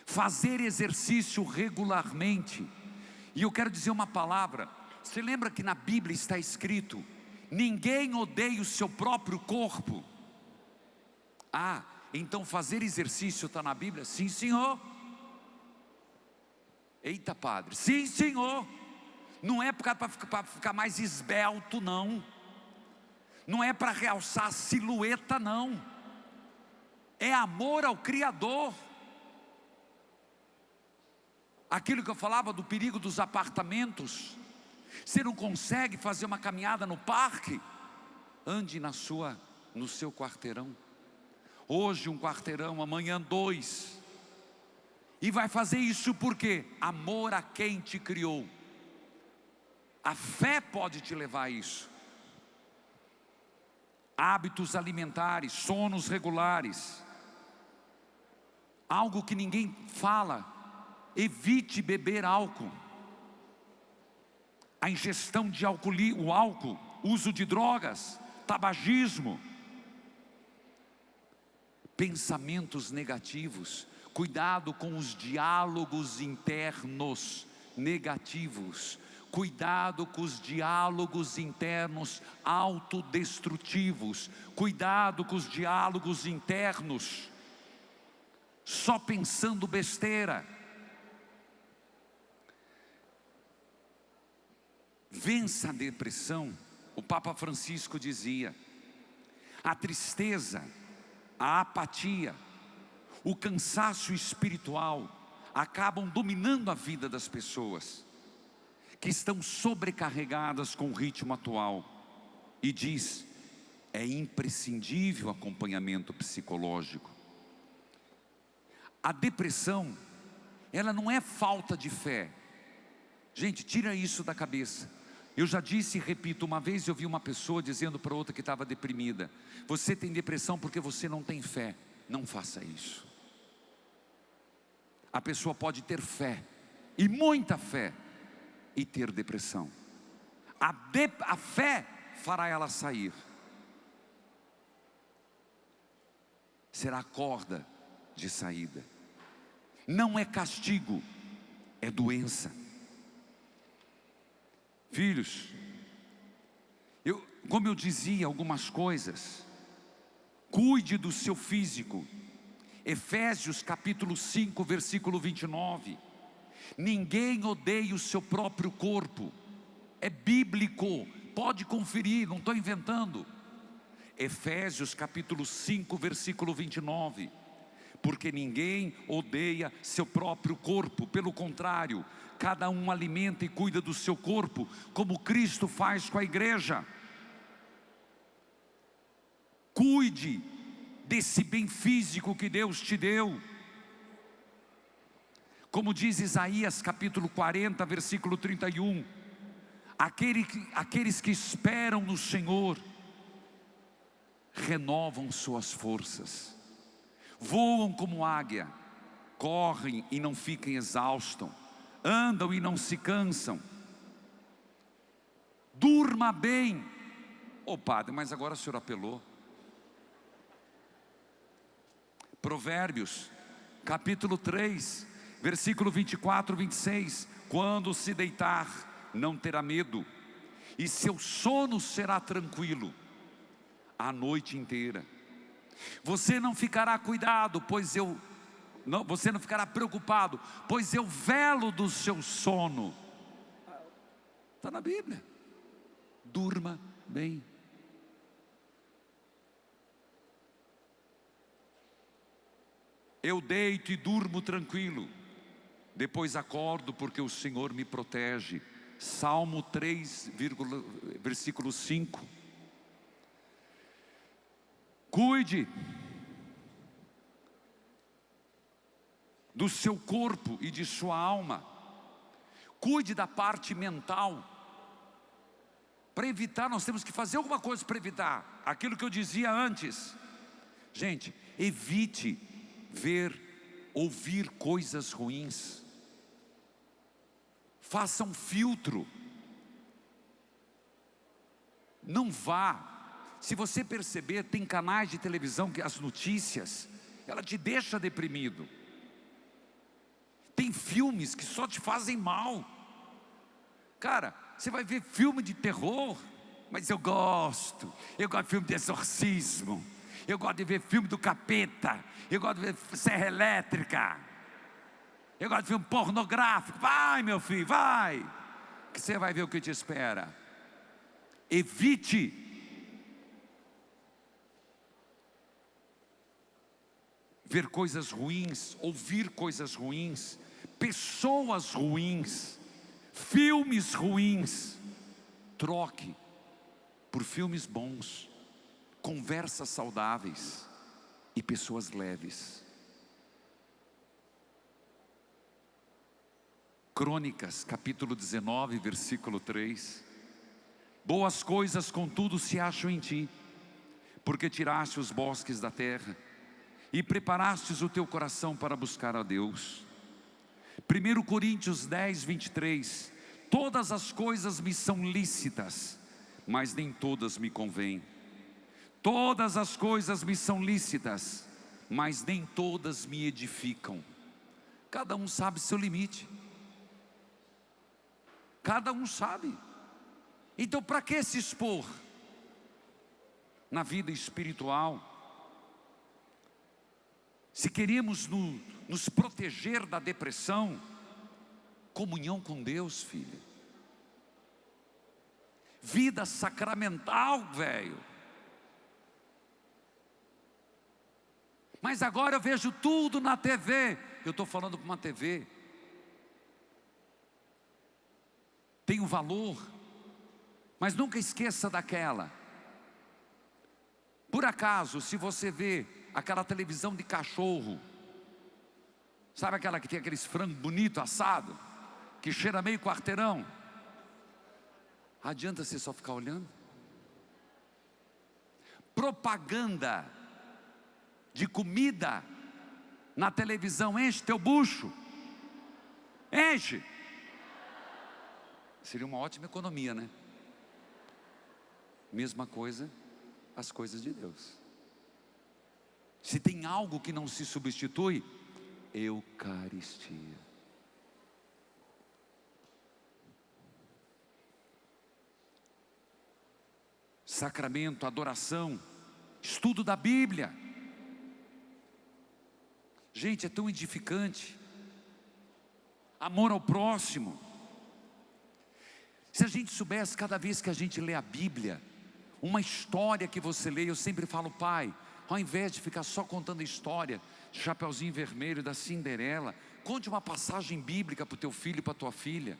fazer exercício regularmente. E eu quero dizer uma palavra. Você lembra que na Bíblia está escrito: ninguém odeia o seu próprio corpo? Ah, então fazer exercício está na Bíblia? Sim, senhor. Eita, padre, sim, senhor. Não é para ficar mais esbelto, não. Não é para realçar a silhueta, não. É amor ao Criador. Aquilo que eu falava do perigo dos apartamentos. Você não consegue fazer uma caminhada no parque? Ande no seu quarteirão. Hoje um quarteirão, amanhã 2. E vai fazer isso por quê? Amor a quem te criou. A fé pode te levar a isso. Hábitos alimentares, sonos regulares. Algo que ninguém fala: evite beber álcool. A ingestão de o álcool, uso de drogas, tabagismo. Pensamentos negativos. Cuidado com os diálogos internos negativos. Cuidado com os diálogos internos autodestrutivos. Cuidado com os diálogos internos só pensando besteira. Vença a depressão. O Papa Francisco dizia: a tristeza, a apatia, o cansaço espiritual acabam dominando a vida das pessoas que estão sobrecarregadas com o ritmo atual. E diz: é imprescindível acompanhamento psicológico. A depressão, ela não é falta de fé. Gente, tira isso da cabeça. Eu já disse e repito, uma vez eu vi uma pessoa dizendo para outra que estava deprimida: você tem depressão porque você não tem fé. Não faça isso. A pessoa pode ter fé, e muita fé, e ter depressão. A fé fará ela sair. Será a corda de saída. Não é castigo, é doença. Filhos, como eu dizia algumas coisas, cuide do seu físico. Efésios capítulo 5, versículo 29. Ninguém odeia o seu próprio corpo. É bíblico, pode conferir, não estou inventando. Efésios capítulo 5, versículo 29. Porque ninguém odeia seu próprio corpo, pelo contrário, cada um alimenta e cuida do seu corpo, como Cristo faz com a igreja. Cuide desse bem físico que Deus te deu. Como diz Isaías capítulo 40, versículo 31. Aqueles que esperam no Senhor renovam suas forças, voam como águia, correm e não ficam exaustos, andam e não se cansam. Durma bem. Padre, mas agora o senhor apelou. Provérbios capítulo 3, versículo 24, 26. Quando se deitar, não terá medo, e seu sono será tranquilo a noite inteira. Você não ficará você não ficará preocupado, pois eu velo do seu sono. Está na Bíblia. Durma bem. Eu deito e durmo tranquilo, depois acordo porque o Senhor me protege. Salmo 3, versículo 5. Cuide do seu corpo e de sua alma. Cuide da parte mental. Para evitar, nós temos que fazer alguma coisa para evitar aquilo que eu dizia antes. Gente, evite ouvir coisas ruins. Faça um filtro. Não vá. Se você perceber, tem canais de televisão que as notícias, ela te deixa deprimido. Tem filmes que só te fazem mal. Cara, você vai ver filme de terror, mas eu gosto de filme de exorcismo, eu gosto de ver filme do capeta, eu gosto de ver serra elétrica, eu gosto de filme pornográfico. Vai, meu filho, vai, que você vai ver o que te espera. Evite ver coisas ruins, ouvir coisas ruins, pessoas ruins, filmes ruins. Troque por filmes bons, conversas saudáveis e pessoas leves. Crônicas, capítulo 19, versículo 3. Boas coisas contudo se acham em ti, porque tiraste os bosques da terra e preparastes o teu coração para buscar a Deus. 1 Coríntios 10, 23. Todas as coisas me são lícitas, mas nem todas me convêm. Todas as coisas me são lícitas, mas nem todas me edificam. Cada um sabe seu limite. Cada um sabe. Então para que se expor na vida espiritual? Se queremos nos proteger da depressão, comunhão com Deus, filho. Vida sacramental, velho. Mas agora eu vejo tudo na TV. Eu estou falando com uma TV. Tem um valor, mas nunca esqueça daquela. Por acaso, se você vê aquela televisão de cachorro, sabe aquela que tem aqueles frangos bonitos assados, que cheira meio quarteirão? Adianta você só ficar olhando? Propaganda de comida na televisão enche teu bucho? Enche. Seria uma ótima economia, né? Mesma coisa, as coisas de Deus. Se tem algo que não se substitui, Eucaristia. Sacramento, adoração, estudo da Bíblia. Gente, é tão edificante. Amor ao próximo. Se a gente soubesse, cada vez que a gente lê a Bíblia, uma história que você lê, eu sempre falo, pai, ao invés de ficar só contando a história, Chapeuzinho Vermelho da Cinderela, conte uma passagem bíblica para o teu filho e para a tua filha.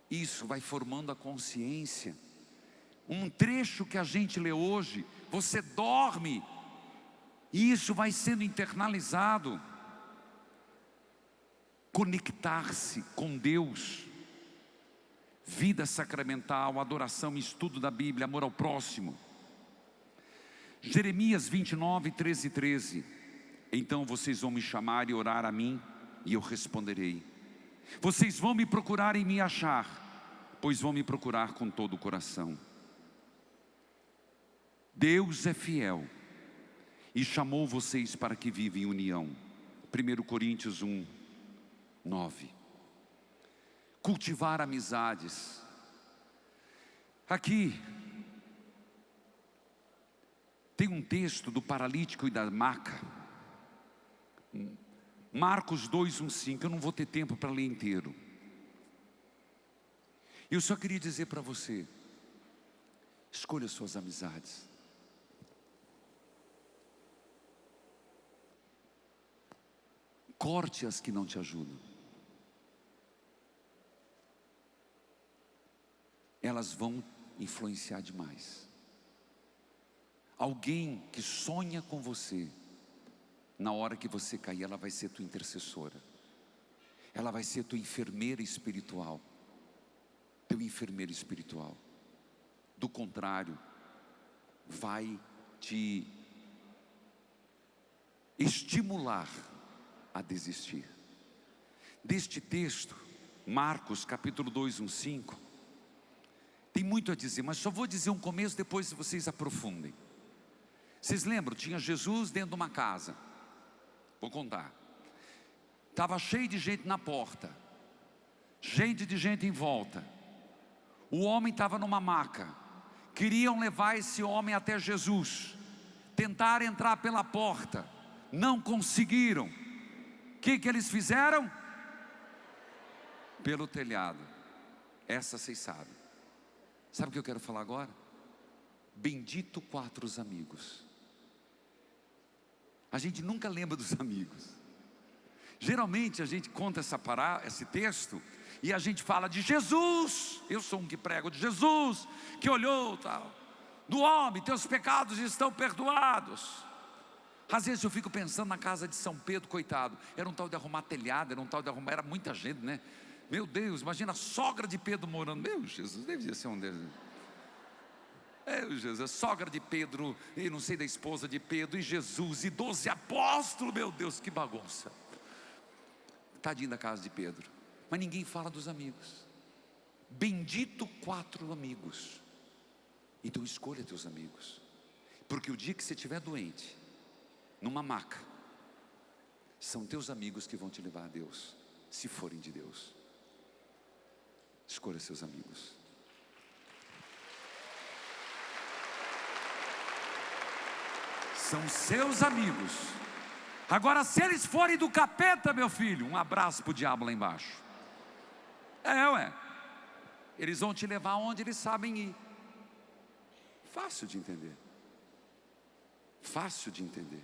Isso vai formando a consciência. Um trecho que a gente lê hoje, você dorme, e isso vai sendo internalizado. Conectar-se com Deus. Vida sacramental, adoração, estudo da Bíblia, amor ao próximo. Jeremias 29, 13, 13. Então vocês vão me chamar e orar a mim, e eu responderei. Vocês vão me procurar e me achar, pois vão me procurar com todo o coração. Deus é fiel e chamou vocês para que vivam em união. 1 Coríntios 1, 9. Cultivar amizades. Aqui tem um texto do paralítico e da maca, Marcos 2, 1, 5. Eu não vou ter tempo para ler inteiro. Eu só queria dizer para você, escolha suas amizades. Corte as que não te ajudam. Elas vão influenciar demais. Alguém que sonha com você, na hora que você cair, ela vai ser tua intercessora. Ela vai ser tua enfermeira espiritual. Teu enfermeiro espiritual. Do contrário, vai te estimular a desistir. Deste texto, Marcos capítulo 2, 1, 5, tem muito a dizer, mas só vou dizer um começo, depois vocês aprofundem. Vocês lembram? Tinha Jesus dentro de uma casa. Vou contar. Estava cheio de gente na porta, gente de gente em volta. O homem estava numa maca. Queriam levar esse homem até Jesus. Tentaram entrar pela porta, não conseguiram. O que eles fizeram? Pelo telhado. Essa vocês sabem. Sabe o que eu quero falar agora? Bendito 4 amigos. A gente nunca lembra dos amigos. Geralmente a gente conta esse texto e a gente fala de Jesus. Eu sou um que prego de Jesus, que olhou tal, do homem, teus pecados estão perdoados. Às vezes eu fico pensando na casa de São Pedro, coitado. Era um tal de arrumar telhado, era muita gente, né? Meu Deus, imagina a sogra de Pedro morando. Meu Jesus, devia ser um deles. Jesus, a sogra de Pedro, e não sei da esposa de Pedro, e Jesus, e 12 apóstolos, meu Deus, que bagunça. Tadinho da casa de Pedro. Mas ninguém fala dos amigos. Bendito 4 amigos. Então escolha teus amigos, porque o dia que você estiver doente, numa maca, são teus amigos que vão te levar a Deus, se forem de Deus. Escolha seus amigos. São seus amigos. Agora, se eles forem do capeta, meu filho, um abraço para o diabo lá embaixo. Eles vão te levar onde eles sabem ir. Fácil de entender. Fácil de entender.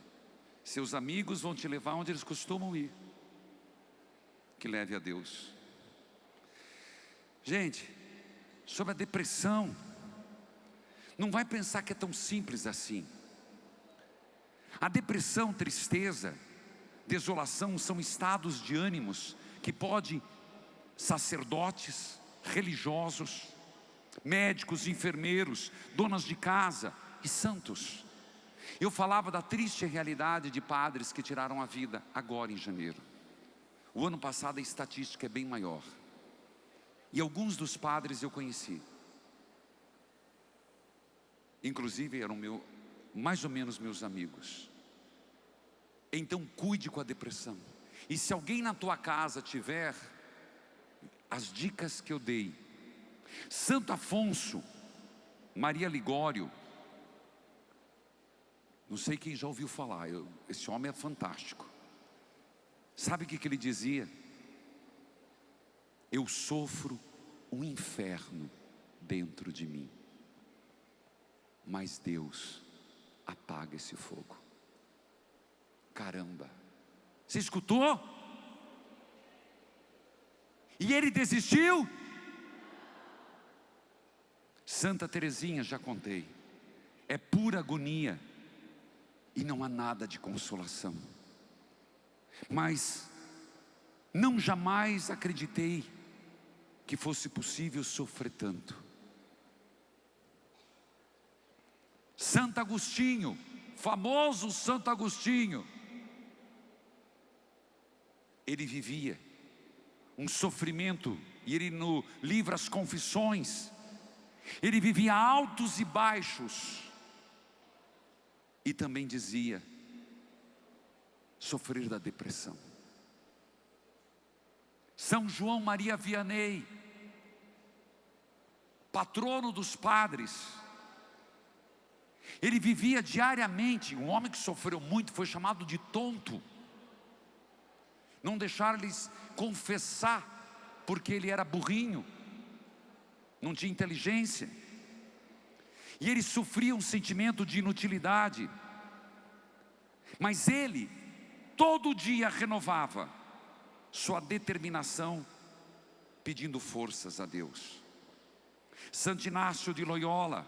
Seus amigos vão te levar onde eles costumam ir. Que leve a Deus. Gente, sobre a depressão, não vai pensar que é tão simples assim. A depressão, tristeza, desolação são estados de ânimos que pode sacerdotes, religiosos, médicos, enfermeiros, donas de casa e santos. Eu falava da triste realidade de padres que tiraram a vida agora em janeiro. O ano passado a estatística é bem maior. E alguns dos padres eu conheci. Inclusive eram mais ou menos meus amigos. Então cuide com a depressão. E se alguém na tua casa tiver as dicas que eu dei, Santo Afonso, Maria Ligório, não sei quem já ouviu falar, esse homem é fantástico. Sabe o que ele dizia? Eu sofro um inferno dentro de mim, mas Deus apaga esse fogo. Caramba, você escutou? E ele desistiu? Santa Teresinha, já contei, é pura agonia e não há nada de consolação. Mas não jamais acreditei que fosse possível sofrer tanto. Santo Agostinho, famoso Santo Agostinho, ele vivia um sofrimento, e ele no livro As Confissões, ele vivia altos e baixos, e também dizia sofrer da depressão. São João Maria Vianney, patrono dos padres, ele vivia diariamente, um homem que sofreu muito, foi chamado de tonto. Não deixaram eles confessar, porque ele era burrinho, não tinha inteligência, e ele sofria um sentimento de inutilidade, mas ele todo dia renovava sua determinação, pedindo forças a Deus. Santo Inácio de Loyola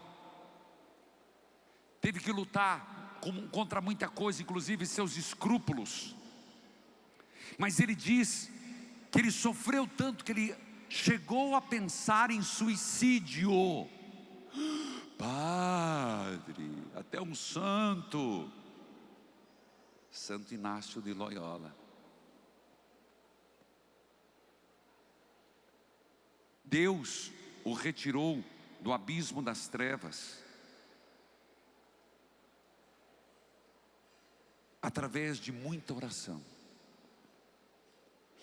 teve que lutar contra muita coisa, inclusive seus escrúpulos, mas ele diz que ele sofreu tanto que ele chegou a pensar em suicídio. Padre, até um santo. Santo Inácio de Loyola. Deus o retirou do abismo das trevas através de muita oração.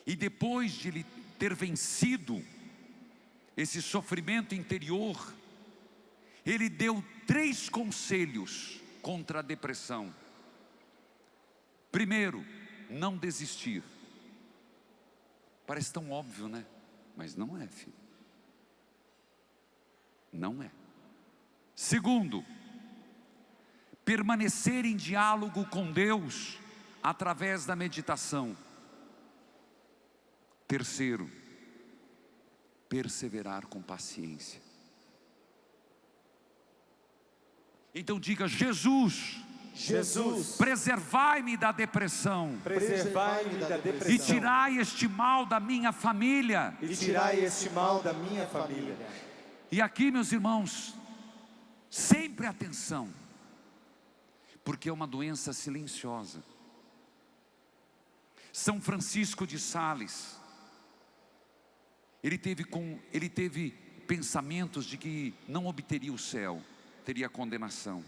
E depois de ele ter vencido esse sofrimento interior, ele deu 3 conselhos contra a depressão. Primeiro, não desistir. Parece tão óbvio, né? Mas não é, filho. Não é. Segundo, permanecer em diálogo com Deus através da meditação. Terceiro, perseverar com paciência. Então diga: Jesus, Jesus, preservai-me da depressão, preservai-me da e depressão tirai este mal da minha família. e tirai este mal da minha família. E aqui, meus irmãos, sempre atenção, porque é uma doença silenciosa. São Francisco de Sales, ele teve pensamentos de que não obteria o céu, teria condenação.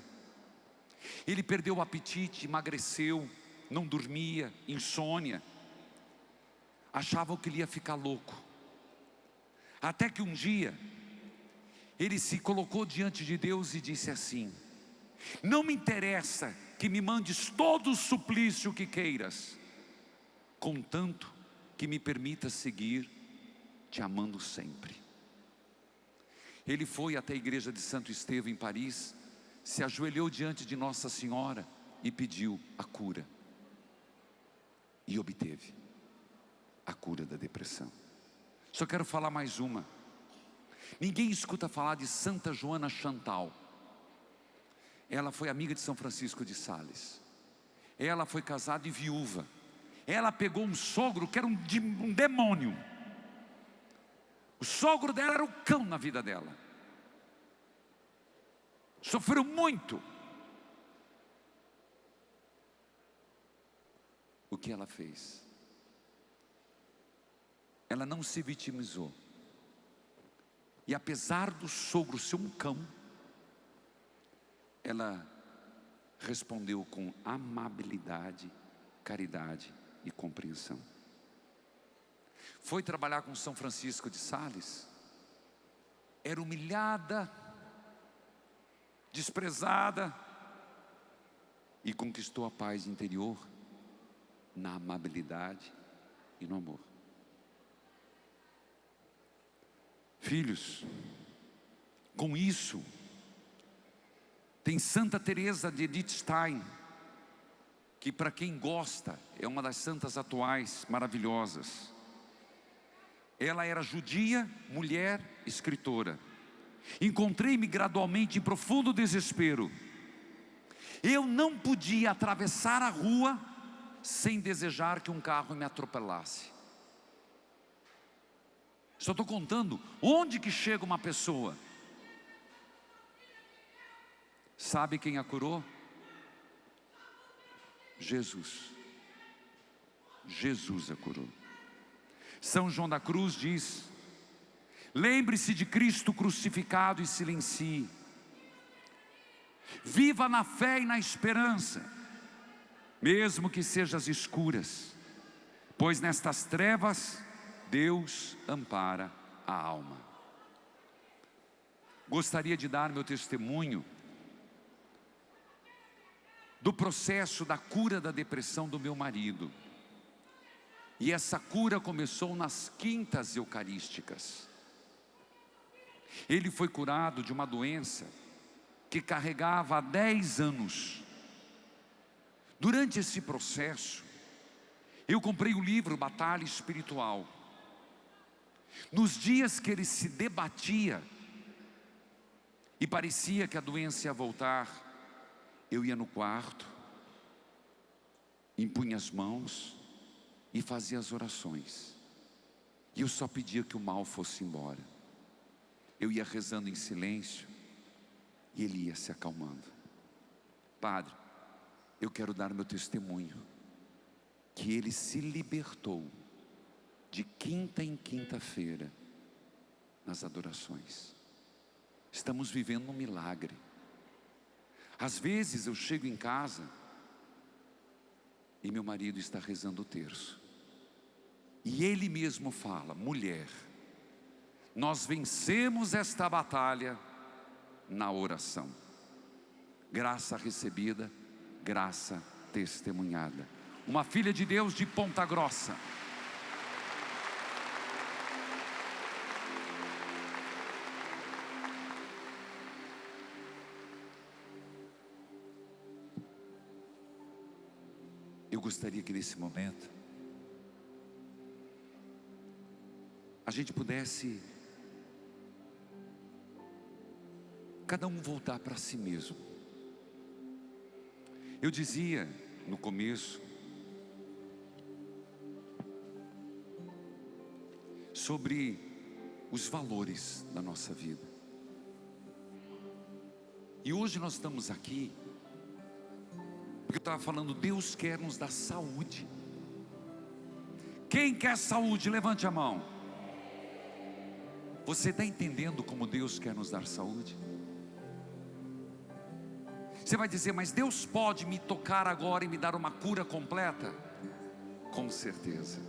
Ele perdeu o apetite, emagreceu, não dormia, insônia, achava que ele ia ficar louco. Até que um dia, ele se colocou diante de Deus e disse assim: não me interessa que me mandes todo o suplício que queiras, contanto que me permita seguir te amando sempre. Ele foi até a igreja de Santo Estevão em Paris, se ajoelhou diante de Nossa Senhora e pediu a cura. E obteve a cura da depressão. Só quero falar mais uma. Ninguém escuta falar de Santa Joana Chantal. Ela foi amiga de São Francisco de Sales. Ela foi casada e viúva. Ela pegou um sogro que era um demônio. O sogro dela era o cão na vida dela. Sofreu muito. O que ela fez? Ela não se vitimizou. E apesar do sogro ser um cão, ela respondeu com amabilidade, caridade e compreensão. Foi trabalhar com São Francisco de Sales, era humilhada, desprezada, e conquistou a paz interior na amabilidade e no amor. Filhos, com isso, tem Santa Teresa de Liechtenstein, que para quem gosta, é uma das santas atuais maravilhosas. Ela era judia, mulher, escritora. Encontrei-me gradualmente em profundo desespero. Eu não podia atravessar a rua sem desejar que um carro me atropelasse. Só estou contando onde que chega uma pessoa. Sabe quem a curou? Jesus. Jesus a curou. São João da Cruz diz: lembre-se de Cristo crucificado e silencie. Viva na fé e na esperança, mesmo que sejam as escuras, pois nestas trevas Deus ampara a alma. Gostaria de dar meu testemunho do processo da cura da depressão do meu marido. E essa cura começou nas quintas eucarísticas. Ele foi curado de uma doença que carregava há 10 anos. Durante esse processo, eu comprei o livro Batalha Espiritual. Nos dias que ele se debatia e parecia que a doença ia voltar, eu ia no quarto, impunha as mãos e fazia as orações. E eu só pedia que o mal fosse embora. Eu ia rezando em silêncio e ele ia se acalmando. Padre, eu quero dar meu testemunho, que ele se libertou de quinta em quinta-feira nas adorações. Estamos vivendo um milagre. Às vezes eu chego em casa e meu marido está rezando o terço. E Ele mesmo fala: mulher, nós vencemos esta batalha na oração. Graça recebida, graça testemunhada. Uma filha de Deus de Ponta Grossa. Eu gostaria que nesse momento a gente pudesse cada um voltar para si mesmo. Eu dizia no começo sobre os valores da nossa vida. E hoje nós estamos aqui porque eu estava falando, Deus quer nos dar saúde. Quem quer saúde? Levante a mão. Você está entendendo como Deus quer nos dar saúde? Você vai dizer, mas Deus pode me tocar agora e me dar uma cura completa? Com certeza.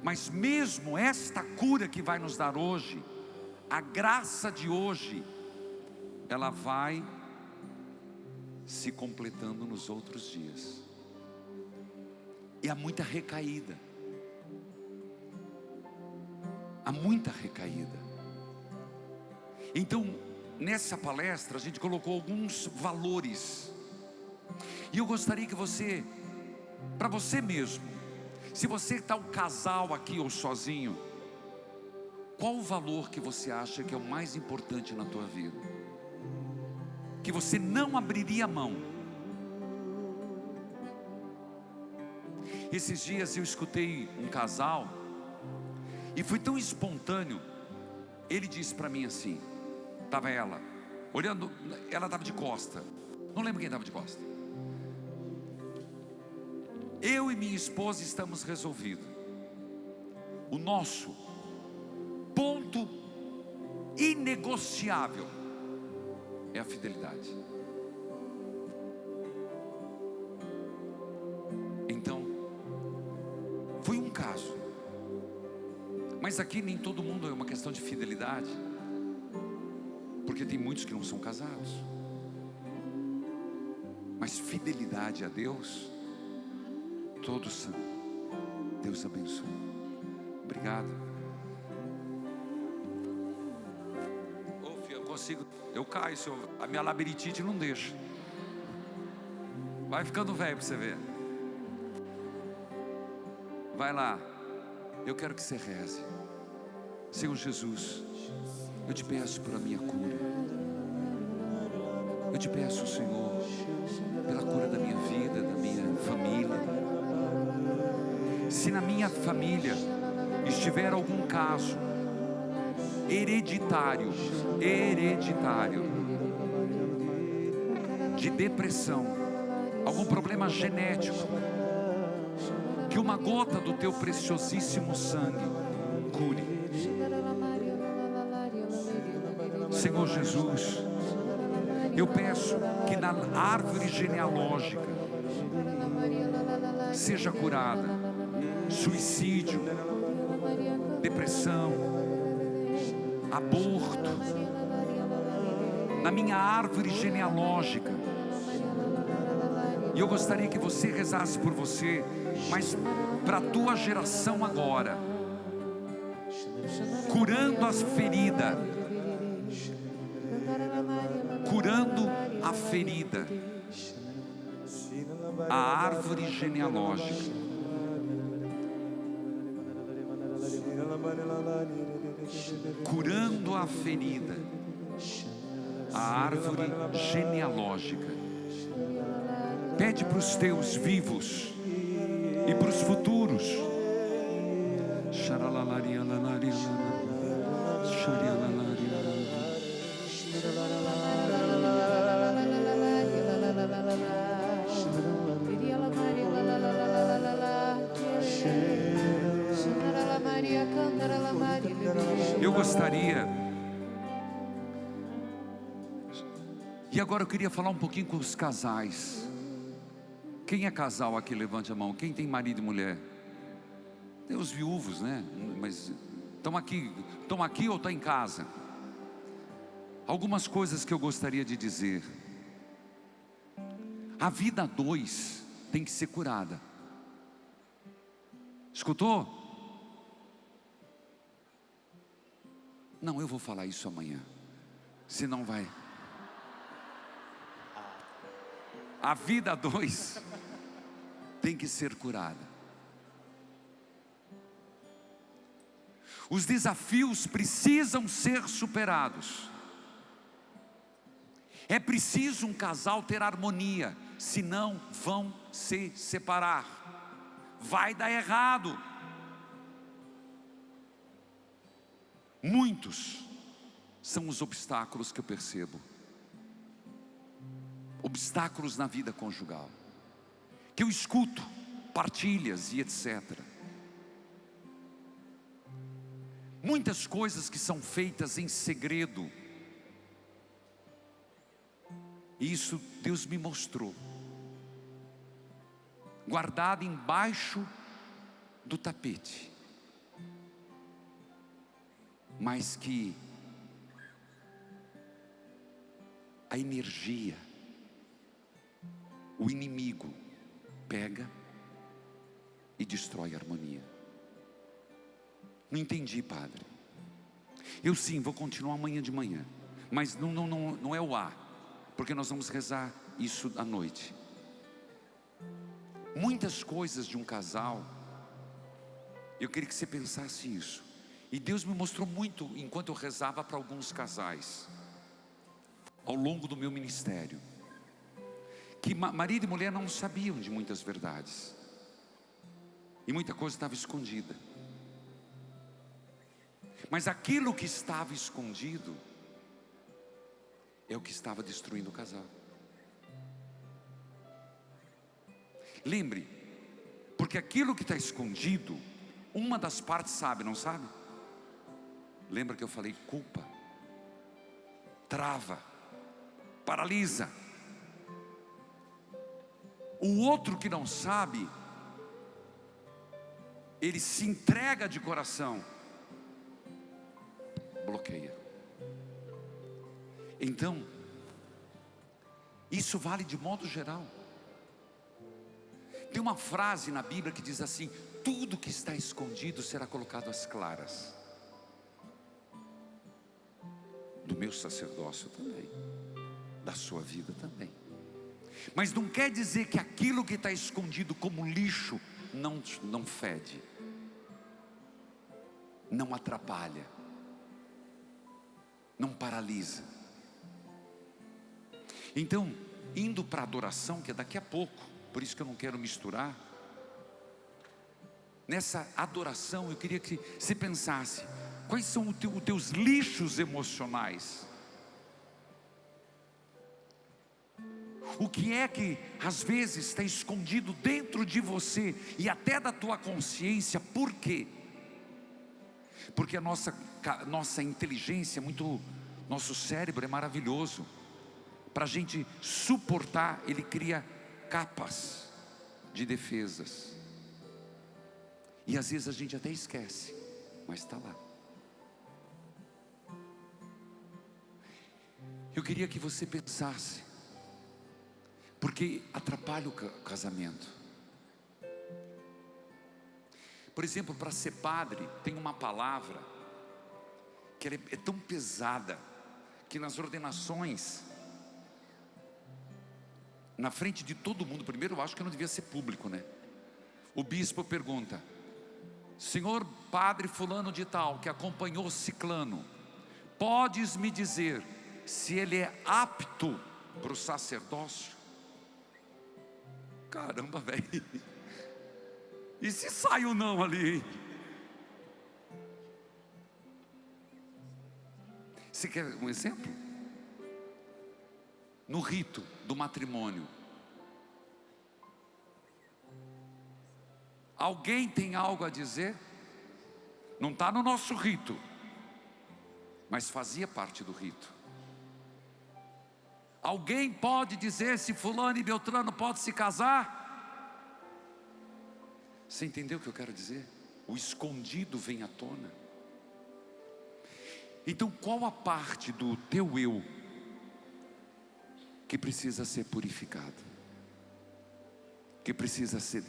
Mas mesmo esta cura que vai nos dar hoje, a graça de hoje, ela vai se completando nos outros dias. E há muita recaída. Há muita recaída. Então, nessa palestra a gente colocou alguns valores. E eu gostaria que você, para você mesmo, se você está um casal aqui ou sozinho, qual o valor que você acha que é o mais importante na tua vida? Que você não abriria mão. Esses dias eu escutei um casal e foi tão espontâneo. Ele disse para mim assim, estava ela olhando, ela estava de costa, não lembro quem estava de costa. Eu e minha esposa estamos resolvidos. O nosso ponto inegociável é a fidelidade. Então, foi um caso. Mas aqui nem todo mundo é uma questão de fidelidade, porque tem muitos que não são casados. Mas fidelidade a Deus, todos são. Deus abençoe. Obrigado. Eu caio, senhor. A minha labirintite não deixa. Vai ficando velho para você ver. Vai lá. Eu quero que você reze. Senhor Jesus, eu te peço por a minha cura. Eu te peço, Senhor, pela cura da minha vida, da minha família. Se na minha família estiver algum caso hereditário de depressão, algum problema genético, que uma gota do teu preciosíssimo sangue cure. Senhor Jesus, eu peço que na árvore genealógica seja curada suicídio, depressão, aborto. Na minha árvore genealógica. E eu gostaria que você rezasse por você, mas para a tua geração agora, curando as feridas, curando a ferida, a árvore genealógica. Curando a ferida, a árvore genealógica. Pede para os teus vivos e para os futuros. Eu gostaria, e agora eu queria falar um pouquinho com os casais. Quem é casal aqui? Levante a mão. Quem tem marido e mulher? Tem os viúvos, né? Mas estão aqui ou estão em casa? Algumas coisas que eu gostaria de dizer. A vida a dois tem que ser curada. Escutou? Não, eu vou falar isso amanhã. Senão vai. A vida a dois tem que ser curada. Os desafios precisam ser superados. É preciso um casal ter harmonia, senão vão se separar. Vai dar errado. Muitos são os obstáculos que eu percebo. Obstáculos na vida conjugal, que eu escuto, partilhas e etc. Muitas coisas que são feitas em segredo. E isso Deus me mostrou, guardado embaixo do tapete, mas que a energia, o inimigo pega e destrói a harmonia. Não entendi, padre. Eu sim, vou continuar amanhã de manhã, mas não é o A, porque nós vamos rezar isso à noite. Muitas coisas de um casal, eu queria que você pensasse isso. E Deus me mostrou muito enquanto eu rezava para alguns casais, ao longo do meu ministério, que marido e mulher não sabiam de muitas verdades, e muita coisa estava escondida. Mas aquilo que estava escondido é o que estava destruindo o casal. Lembre, porque aquilo que está escondido, uma das partes sabe, não sabe? Lembra que eu falei culpa, trava, paralisa. O outro que não sabe, ele se entrega de coração, bloqueia. Então, isso vale de modo geral. Tem uma frase na Bíblia que diz assim: tudo que está escondido será colocado às claras. Do meu sacerdócio também, da sua vida também. Mas não quer dizer que aquilo que está escondido como lixo não fede, não atrapalha, não paralisa. Então, indo para a adoração, que é daqui a pouco, por isso que eu não quero misturar. Nessa adoração eu queria que você pensasse: quais são os teus lixos emocionais? O que é que às vezes está escondido dentro de você e até da tua consciência? Por quê? Porque a nossa inteligência, nosso cérebro é maravilhoso. Para a gente suportar, ele cria capas de defesas. E às vezes a gente até esquece, mas está lá. Eu queria que você pensasse, porque atrapalha o casamento. Por exemplo, para ser padre, tem uma palavra que ela é tão pesada, que nas ordenações, na frente de todo mundo, primeiro eu acho que não devia ser público, né? O bispo pergunta: senhor padre fulano de tal, que acompanhou ciclano, podes me dizer se ele é apto para o sacerdócio? Caramba, velho. E se sai ou não ali, hein? Você quer um exemplo? No rito do matrimônio, alguém tem algo a dizer? Não está no nosso rito, mas fazia parte do rito. Alguém pode dizer se fulano e beltrano pode se casar? Você entendeu o que eu quero dizer? O escondido vem à tona. Então, qual a parte do teu eu que precisa ser purificado, que precisa ser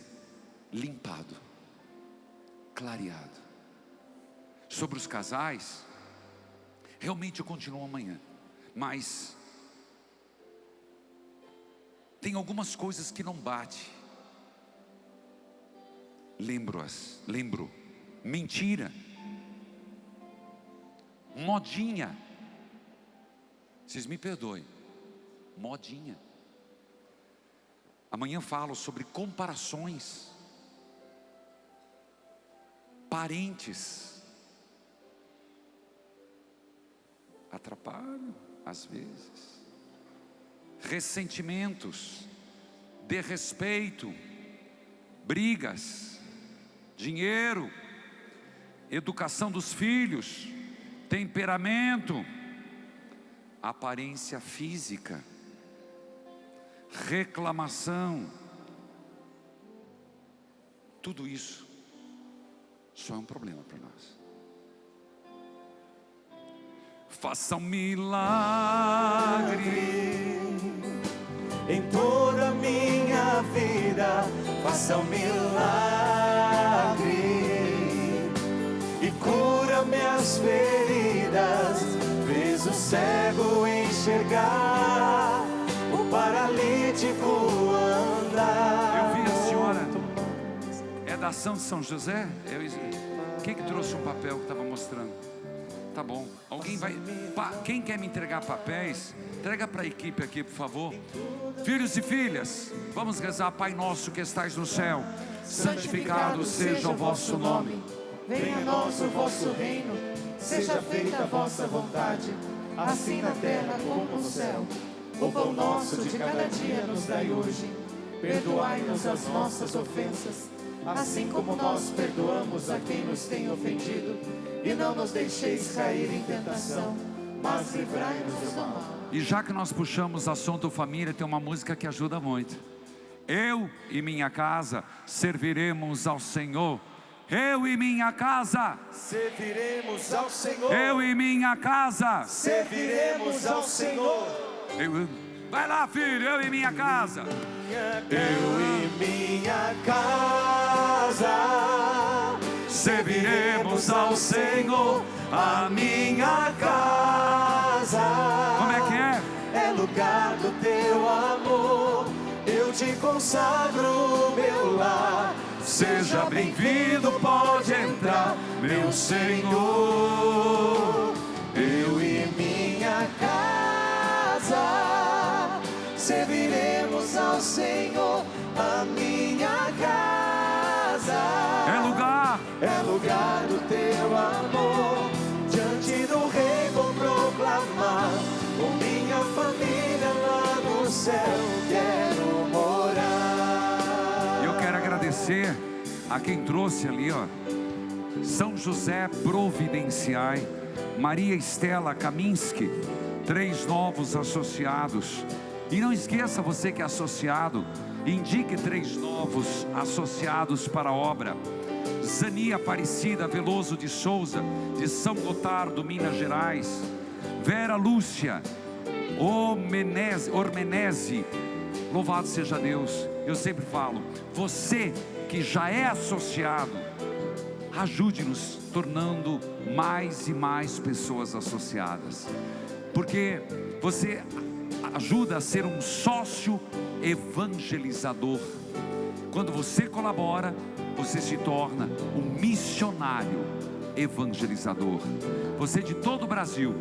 limpado, clareado? Sobre os casais, realmente eu continuo amanhã, mas tem algumas coisas que não bate. Lembro, mentira, modinha, vocês me perdoem, modinha. Amanhã falo sobre comparações, parentes, atrapalham às vezes, ressentimentos, desrespeito, brigas, dinheiro, educação dos filhos, temperamento, aparência física, reclamação. Tudo isso só é um problema para nós. Faça um milagre em toda a minha vida, faça um milagre e cura minhas feridas. Fez o cego enxergar, o paralítico andar. Eu vi a senhora, é da ação de São José? Quem que trouxe um papel que estava mostrando? Tá bom, alguém vai, quem quer me entregar papéis, entrega para a equipe aqui, por favor. Filhos e filhas, vamos rezar. Pai nosso que estais no céu, santificado seja o vosso nome. Venha a nós o vosso reino, seja feita a vossa vontade, assim na terra como no céu. O pão nosso de cada dia nos dai hoje. Perdoai-nos as nossas ofensas, assim como nós perdoamos a quem nos tem ofendido. E não nos deixeis cair em tentação, mas livrai-nos do mal. E já que nós puxamos assunto família, tem uma música que ajuda muito. Eu e minha casa serviremos ao Senhor. Eu e minha casa serviremos ao Senhor. Eu e minha casa serviremos ao Senhor. Vai lá, filho, eu e minha casa. Eu e minha casa serviremos ao Senhor. A minha casa, como é que é? É lugar do teu amor. Eu te consagro meu lar. Seja bem-vindo, pode entrar, meu Senhor. Eu e minha casa serviremos ao Senhor. A minha casa é lugar do teu amor. Diante do Rei vou proclamar, com minha família lá no céu quero morar. Eu quero agradecer a quem trouxe ali, ó, São José Providenciai, Maria Estela Kaminski, 3 novos associados. E não esqueça, você que é associado, indique 3 novos associados para a obra. Zania Aparecida Veloso de Souza, de São Gotardo, Minas Gerais. Vera Lúcia Ormenese, louvado seja Deus. Eu sempre falo, você que já é associado, ajude-nos tornando mais e mais pessoas associadas, porque você ajuda a ser um sócio evangelizador. Quando você colabora, você se torna um missionário evangelizador. Você de todo o Brasil,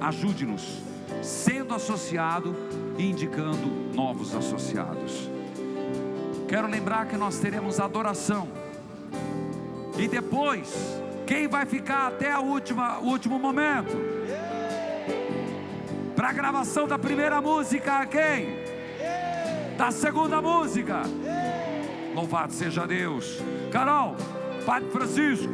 ajude-nos sendo associado e indicando novos associados. Quero lembrar que nós teremos adoração. E depois, quem vai ficar até o último momento? Para a gravação da primeira música, quem? Da segunda música? Louvado seja Deus. Carol, Padre Francisco,